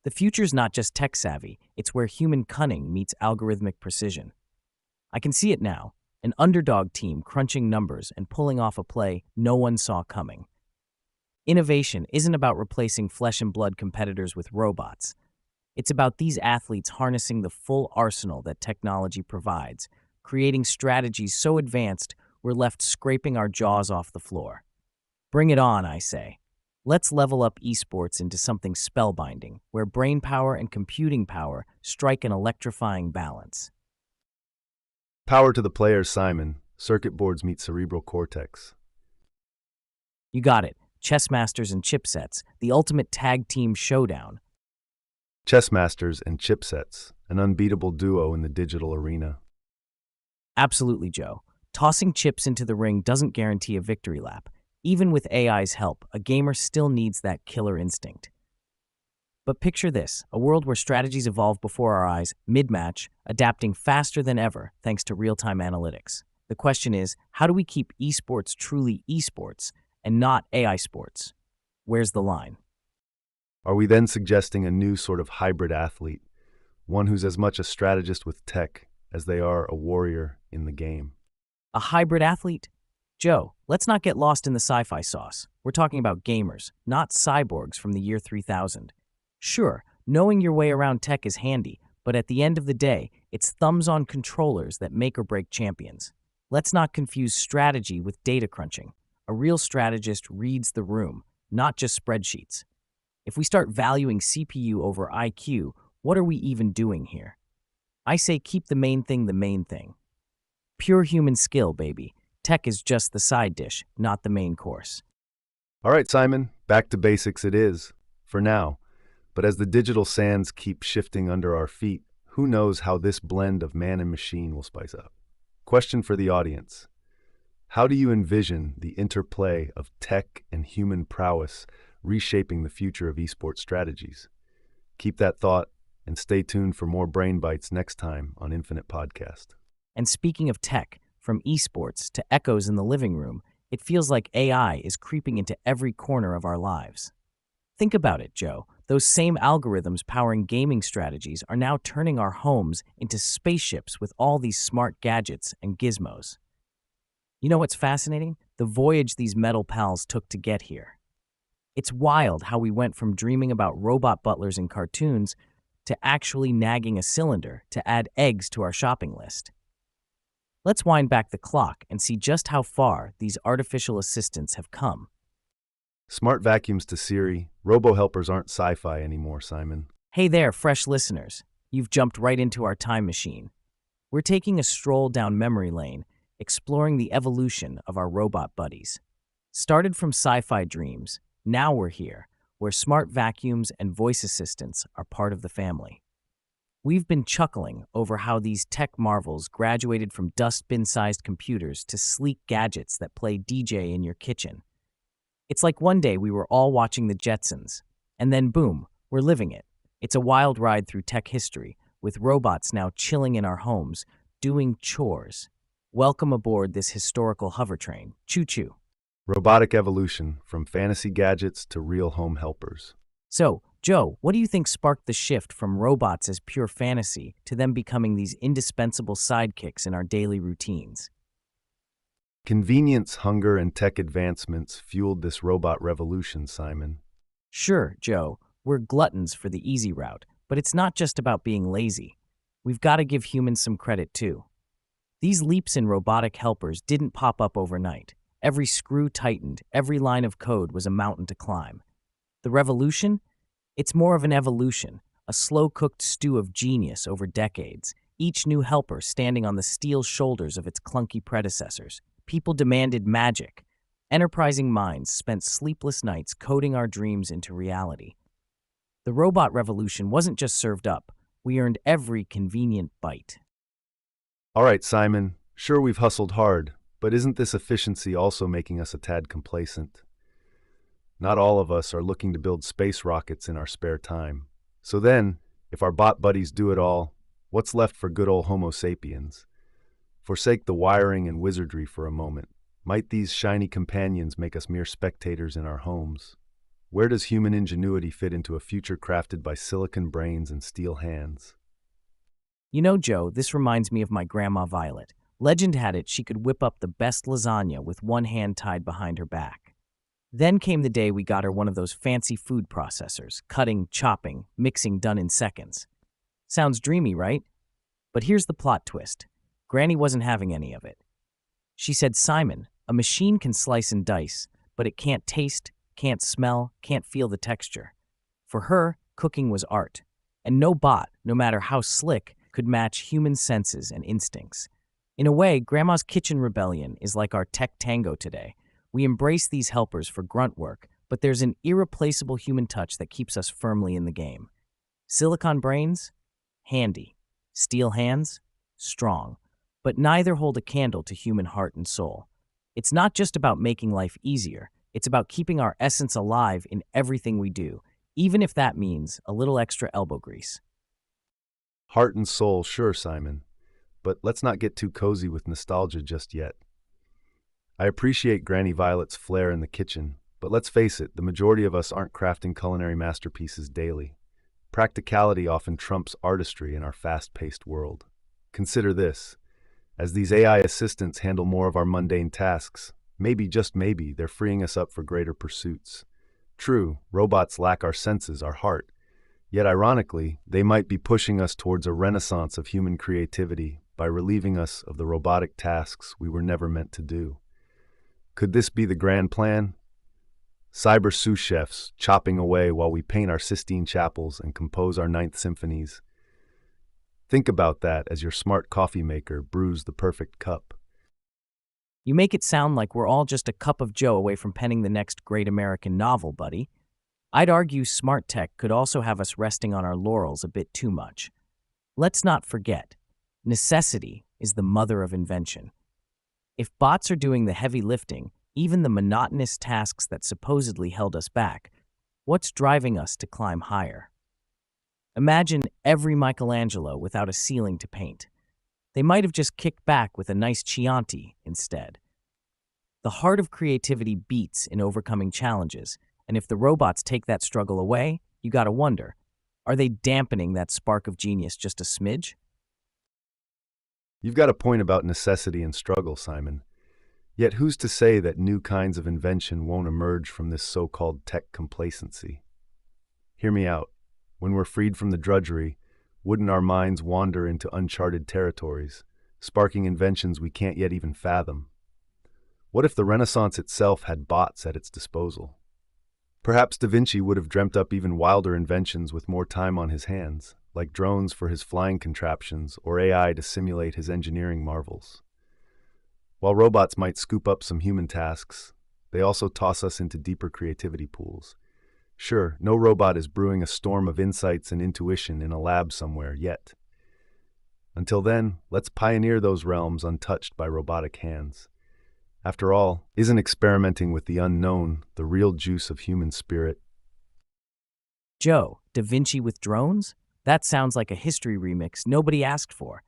The future's not just tech-savvy, it's where human cunning meets algorithmic precision. I can see it now, an underdog team crunching numbers and pulling off a play no one saw coming. Innovation isn't about replacing flesh-and-blood competitors with robots. It's about these athletes harnessing the full arsenal that technology provides, creating strategies so advanced we're left scraping our jaws off the floor. Bring it on, I say. Let's level up esports into something spellbinding, where brain power and computing power strike an electrifying balance. Power to the players, Simon. Circuit boards meet cerebral cortex. You got it. Chess masters and chipsets, the ultimate tag team showdown. Chess masters and chipsets, an unbeatable duo in the digital arena. Absolutely, Joe. Tossing chips into the ring doesn't guarantee a victory lap. Even with AI's help, a gamer still needs that killer instinct. But picture this, a world where strategies evolve before our eyes, mid-match, adapting faster than ever thanks to real-time analytics. The question is, how do we keep esports truly esports and not AI sports? Where's the line? Are we then suggesting a new sort of hybrid athlete, one who's as much a strategist with tech as they are a warrior in the game? A hybrid athlete? Joe, let's not get lost in the sci-fi sauce. We're talking about gamers, not cyborgs from the year 3000. Sure, knowing your way around tech is handy, but at the end of the day, it's thumbs on controllers that make or break champions. Let's not confuse strategy with data crunching. A real strategist reads the room, not just spreadsheets. If we start valuing CPU over IQ, what are we even doing here? I say keep the main thing. Pure human skill, baby. Tech is just the side dish, not the main course. All right, Simon, back to basics it is, for now. But as the digital sands keep shifting under our feet, who knows how this blend of man and machine will spice up? Question for the audience. How do you envision the interplay of tech and human prowess reshaping the future of esports strategies? Keep that thought and stay tuned for more brain bites next time on Infinite Podcast. And speaking of tech, from esports to echoes in the living room, it feels like AI is creeping into every corner of our lives. Think about it, Joe. Those same algorithms powering gaming strategies are now turning our homes into spaceships with all these smart gadgets and gizmos. You know what's fascinating? The voyage these metal pals took to get here. It's wild how we went from dreaming about robot butlers in cartoons to actually nagging a cylinder to add eggs to our shopping list. Let's wind back the clock and see just how far these artificial assistants have come. Smart vacuums to Siri, robo-helpers aren't sci-fi anymore, Simon. Hey there, fresh listeners. You've jumped right into our time machine. We're taking a stroll down memory lane, exploring the evolution of our robot buddies. Started from sci-fi dreams, now we're here, where smart vacuums and voice assistants are part of the family. We've been chuckling over how these tech marvels graduated from dustbin-sized computers to sleek gadgets that play DJ in your kitchen. It's like one day we were all watching the Jetsons, and then boom, we're living it. It's a wild ride through tech history, with robots now chilling in our homes, doing chores. Welcome aboard this historical hover train. Choo-choo. Robotic evolution, from fantasy gadgets to real home helpers. So, Joe, what do you think sparked the shift from robots as pure fantasy to them becoming these indispensable sidekicks in our daily routines? Convenience, hunger, and tech advancements fueled this robot revolution, Simon. Sure, Joe, we're gluttons for the easy route, but it's not just about being lazy. We've got to give humans some credit, too. These leaps in robotic helpers didn't pop up overnight. Every screw tightened, every line of code was a mountain to climb. The revolution? It's more of an evolution, a slow-cooked stew of genius over decades, each new helper standing on the steel shoulders of its clunky predecessors. People demanded magic. Enterprising minds spent sleepless nights coding our dreams into reality. The robot revolution wasn't just served up. We earned every convenient bite. All right, Simon, sure we've hustled hard, but isn't this efficiency also making us a tad complacent? Not all of us are looking to build space rockets in our spare time. So then, if our bot buddies do it all, what's left for good old Homo sapiens? Forsake the wiring and wizardry for a moment. Might these shiny companions make us mere spectators in our homes? Where does human ingenuity fit into a future crafted by silicon brains and steel hands? You know, Joe, this reminds me of my grandma Violet. Legend had it she could whip up the best lasagna with one hand tied behind her back. Then came the day we got her one of those fancy food processors, cutting, chopping, mixing done in seconds. Sounds dreamy, right? But here's the plot twist. Granny wasn't having any of it. She said, Simon, a machine can slice and dice, but it can't taste, can't smell, can't feel the texture. For her, cooking was art. And no bot, no matter how slick, could match human senses and instincts. In a way, Grandma's kitchen rebellion is like our tech tango today. We embrace these helpers for grunt work, but there's an irreplaceable human touch that keeps us firmly in the game. Silicon brains? Handy. Steel hands? Strong. But neither hold a candle to human heart and soul. It's not just about making life easier. It's about keeping our essence alive in everything we do, even if that means a little extra elbow grease. Heart and soul, sure, Simon. But let's not get too cozy with nostalgia just yet. I appreciate Granny Violet's flair in the kitchen, but let's face it, the majority of us aren't crafting culinary masterpieces daily. Practicality often trumps artistry in our fast-paced world. Consider this. As these AI assistants handle more of our mundane tasks, maybe, just maybe, they're freeing us up for greater pursuits. True, robots lack our senses, our heart. Yet ironically, they might be pushing us towards a renaissance of human creativity by relieving us of the robotic tasks we were never meant to do. Could this be the grand plan? Cyber sous chefs chopping away while we paint our Sistine chapels and compose our Ninth Symphonies. Think about that as your smart coffee maker brews the perfect cup. You make it sound like we're all just a cup of joe away from penning the next great American novel, buddy. I'd argue smart tech could also have us resting on our laurels a bit too much. Let's not forget, necessity is the mother of invention. If bots are doing the heavy lifting, even the monotonous tasks that supposedly held us back, what's driving us to climb higher? Imagine every Michelangelo without a ceiling to paint. They might have just kicked back with a nice Chianti instead. The heart of creativity beats in overcoming challenges, and if the robots take that struggle away, you gotta wonder, are they dampening that spark of genius just a smidge? You've got a point about necessity and struggle, Simon. Yet who's to say that new kinds of invention won't emerge from this so-called tech complacency? Hear me out. When we're freed from the drudgery, wouldn't our minds wander into uncharted territories, sparking inventions we can't yet even fathom? What if the Renaissance itself had bots at its disposal? Perhaps Da Vinci would have dreamt up even wilder inventions with more time on his hands, like drones for his flying contraptions or AI to simulate his engineering marvels. While robots might scoop up some human tasks, they also toss us into deeper creativity pools. Sure, no robot is brewing a storm of insights and intuition in a lab somewhere yet. Until then, let's pioneer those realms untouched by robotic hands. After all, isn't experimenting with the unknown the real juice of human spirit? Joe, Da Vinci with drones? That sounds like a history remix nobody asked for.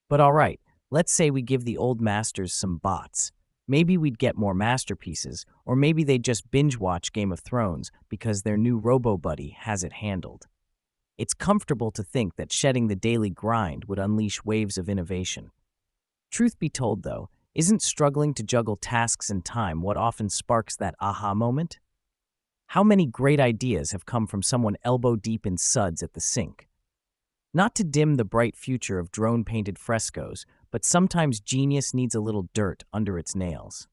But all right, let's say we give the old masters some bots. Maybe we'd get more masterpieces, or maybe they'd just binge watch Game of Thrones because their new robo-buddy has it handled. It's comfortable to think that shedding the daily grind would unleash waves of innovation. Truth be told, though, isn't struggling to juggle tasks and time what often sparks that aha moment? How many great ideas have come from someone elbow deep in suds at the sink? Not to dim the bright future of drone-painted frescoes, but sometimes genius needs a little dirt under its nails.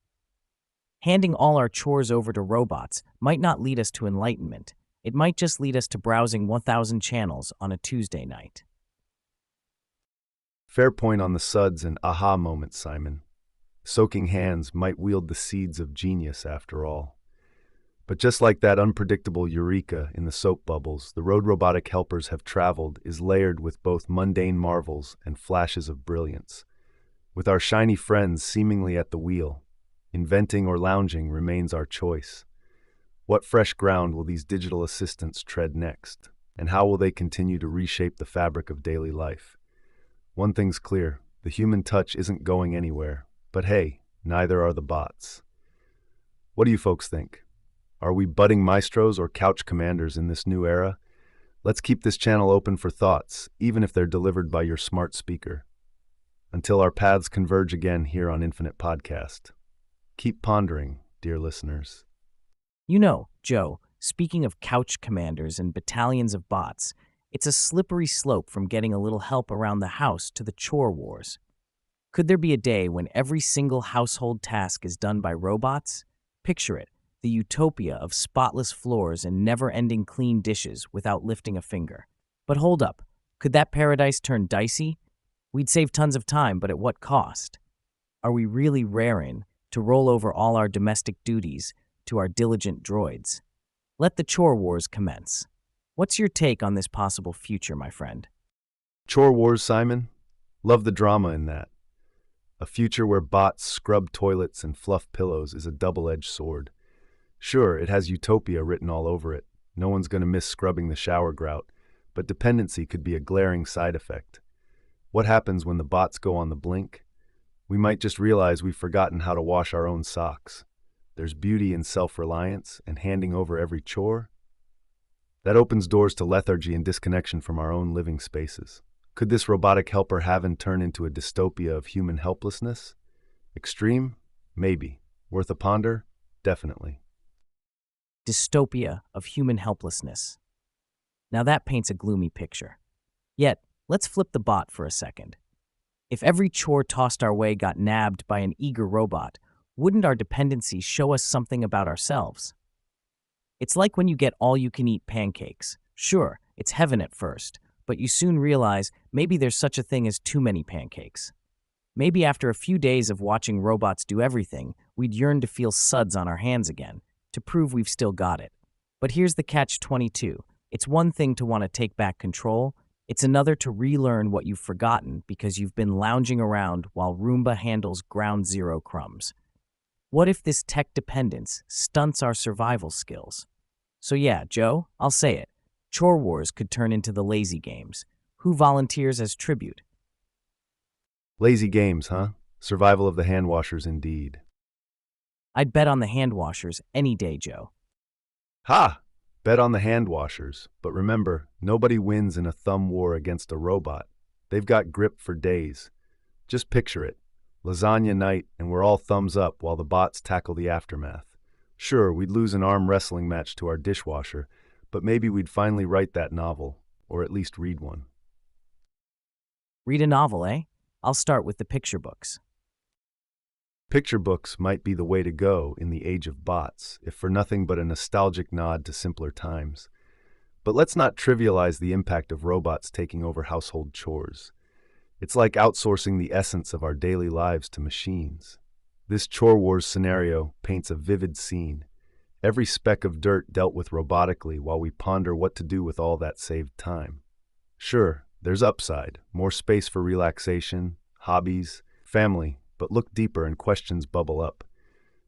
Handing all our chores over to robots might not lead us to enlightenment. It might just lead us to browsing 1,000 channels on a Tuesday night. Fair point on the suds and aha moments, Simon. Soaking hands might wield the seeds of genius after all. But just like that unpredictable eureka in the soap bubbles, the road robotic helpers have traveled is layered with both mundane marvels and flashes of brilliance. With our shiny friends seemingly at the wheel, inventing or lounging remains our choice. What fresh ground will these digital assistants tread next? And how will they continue to reshape the fabric of daily life? One thing's clear, the human touch isn't going anywhere. But hey, neither are the bots. What do you folks think? Are we budding maestros or couch commanders in this new era? Let's keep this channel open for thoughts, even if they're delivered by your smart speaker. Until our paths converge again here on Infinite Podcast. Keep pondering, dear listeners. You know, Joe, speaking of couch commanders and battalions of bots, it's a slippery slope from getting a little help around the house to the chore wars. Could there be a day when every single household task is done by robots? Picture it, the utopia of spotless floors and never-ending clean dishes without lifting a finger. But hold up, could that paradise turn dicey? We'd save tons of time, but at what cost? Are we really raring to roll over all our domestic duties to our diligent droids? Let the chore wars commence. What's your take on this possible future, my friend? Chore wars, Simon? Love the drama in that. A future where bots scrub toilets and fluff pillows is a double-edged sword. Sure, it has utopia written all over it. No one's going to miss scrubbing the shower grout, but dependency could be a glaring side effect. What happens when the bots go on the blink? We might just realize we've forgotten how to wash our own socks. There's beauty in self-reliance and handing over every chore. That opens doors to lethargy and disconnection from our own living spaces. Could this robotic helper heaven turn into a dystopia of human helplessness? Extreme? Maybe. Worth a ponder? Definitely. Dystopia of human helplessness. Now that paints a gloomy picture. Yet, let's flip the bot for a second. If every chore tossed our way got nabbed by an eager robot, wouldn't our dependency show us something about ourselves? It's like when you get all-you-can-eat pancakes. Sure, it's heaven at first, but you soon realize maybe there's such a thing as too many pancakes. Maybe after a few days of watching robots do everything, we'd yearn to feel suds on our hands again, to prove we've still got it. But here's the catch-22. It's one thing to want to take back control. It's another to relearn what you've forgotten because you've been lounging around while Roomba handles ground zero crumbs. What if this tech dependence stunts our survival skills? So yeah, Joe, I'll say it. Chore wars could turn into the lazy games. Who volunteers as tribute? Lazy games, huh? Survival of the hand washers indeed. I'd bet on the hand washers any day, Joe. Ha! Bet on the hand washers. But remember, nobody wins in a thumb war against a robot. They've got grip for days. Just picture it. Lasagna night, and we're all thumbs up while the bots tackle the aftermath. Sure, we'd lose an arm wrestling match to our dishwasher, but maybe we'd finally write that novel, or at least read one. Read a novel, eh? I'll start with the picture books. Picture books might be the way to go in the age of bots, if for nothing but a nostalgic nod to simpler times. But let's not trivialize the impact of robots taking over household chores. It's like outsourcing the essence of our daily lives to machines. This chore wars scenario paints a vivid scene. Every speck of dirt dealt with robotically while we ponder what to do with all that saved time. Sure, there's upside, more space for relaxation, hobbies, family, but look deeper and questions bubble up.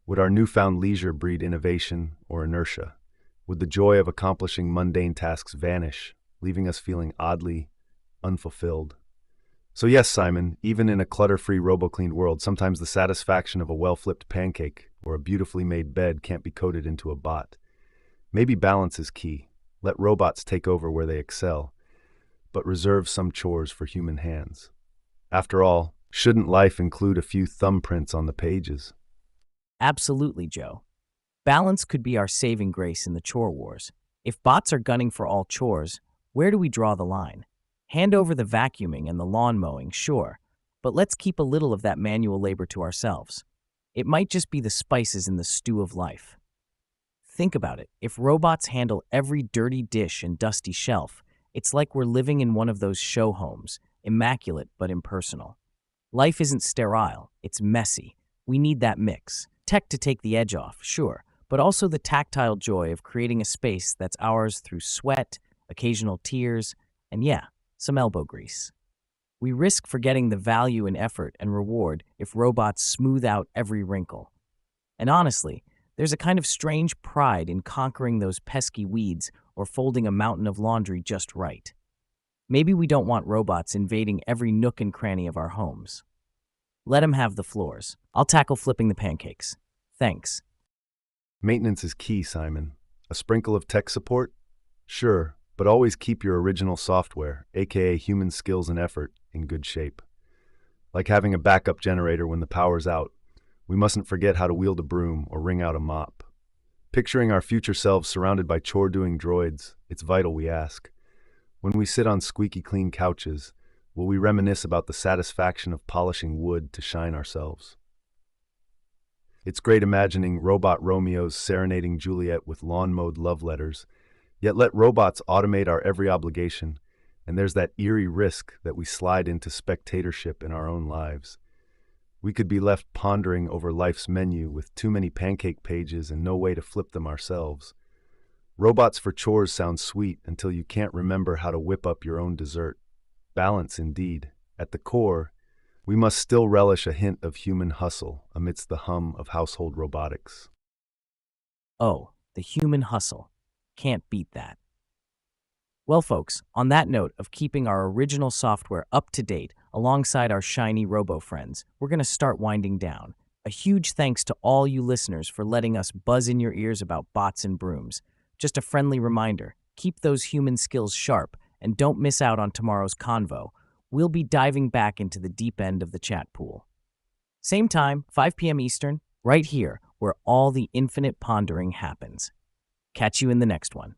Would our newfound leisure breed innovation or inertia? Would the joy of accomplishing mundane tasks vanish, leaving us feeling oddly unfulfilled? So yes, Simon, even in a clutter-free robo-cleaned world, sometimes the satisfaction of a well-flipped pancake or a beautifully made bed can't be coded into a bot. Maybe balance is key. Let robots take over where they excel, but reserve some chores for human hands. After all, shouldn't life include a few thumbprints on the pages? Absolutely, Joe. Balance could be our saving grace in the chore wars. If bots are gunning for all chores, where do we draw the line? Hand over the vacuuming and the lawn mowing, sure, but let's keep a little of that manual labor to ourselves. It might just be the spices in the stew of life. Think about it. If robots handle every dirty dish and dusty shelf, it's like we're living in one of those show homes, immaculate but impersonal. Life isn't sterile, it's messy. We need that mix. Tech to take the edge off, sure, but also the tactile joy of creating a space that's ours through sweat, occasional tears, and yeah, some elbow grease. We risk forgetting the value in effort and reward if robots smooth out every wrinkle. And honestly, there's a kind of strange pride in conquering those pesky weeds or folding a mountain of laundry just right. Maybe we don't want robots invading every nook and cranny of our homes. Let them have the floors. I'll tackle flipping the pancakes. Thanks. Maintenance is key, Simon. A sprinkle of tech support? Sure, but always keep your original software, aka human skills and effort, in good shape. Like having a backup generator when the power's out, we mustn't forget how to wield a broom or wring out a mop. Picturing our future selves surrounded by chore-doing droids, it's vital we ask. When we sit on squeaky clean couches, will we reminisce about the satisfaction of polishing wood to shine ourselves? It's great imagining robot Romeos serenading Juliet with lawn-mowed love letters, yet let robots automate our every obligation, and there's that eerie risk that we slide into spectatorship in our own lives. We could be left pondering over life's menu with too many pancake pages and no way to flip them ourselves. Robots for chores sound sweet until you can't remember how to whip up your own dessert. Balance indeed. At the core, we must still relish a hint of human hustle amidst the hum of household robotics. Oh, the human hustle. Can't beat that. Well, folks, on that note of keeping our original software up to date alongside our shiny robo friends, we're going to start winding down. A huge thanks to all you listeners for letting us buzz in your ears about bots and brooms. Just a friendly reminder, keep those human skills sharp and don't miss out on tomorrow's convo. We'll be diving back into the deep end of the chat pool. Same time, 5 p.m. Eastern, right here, where all the infinite pondering happens. Catch you in the next one.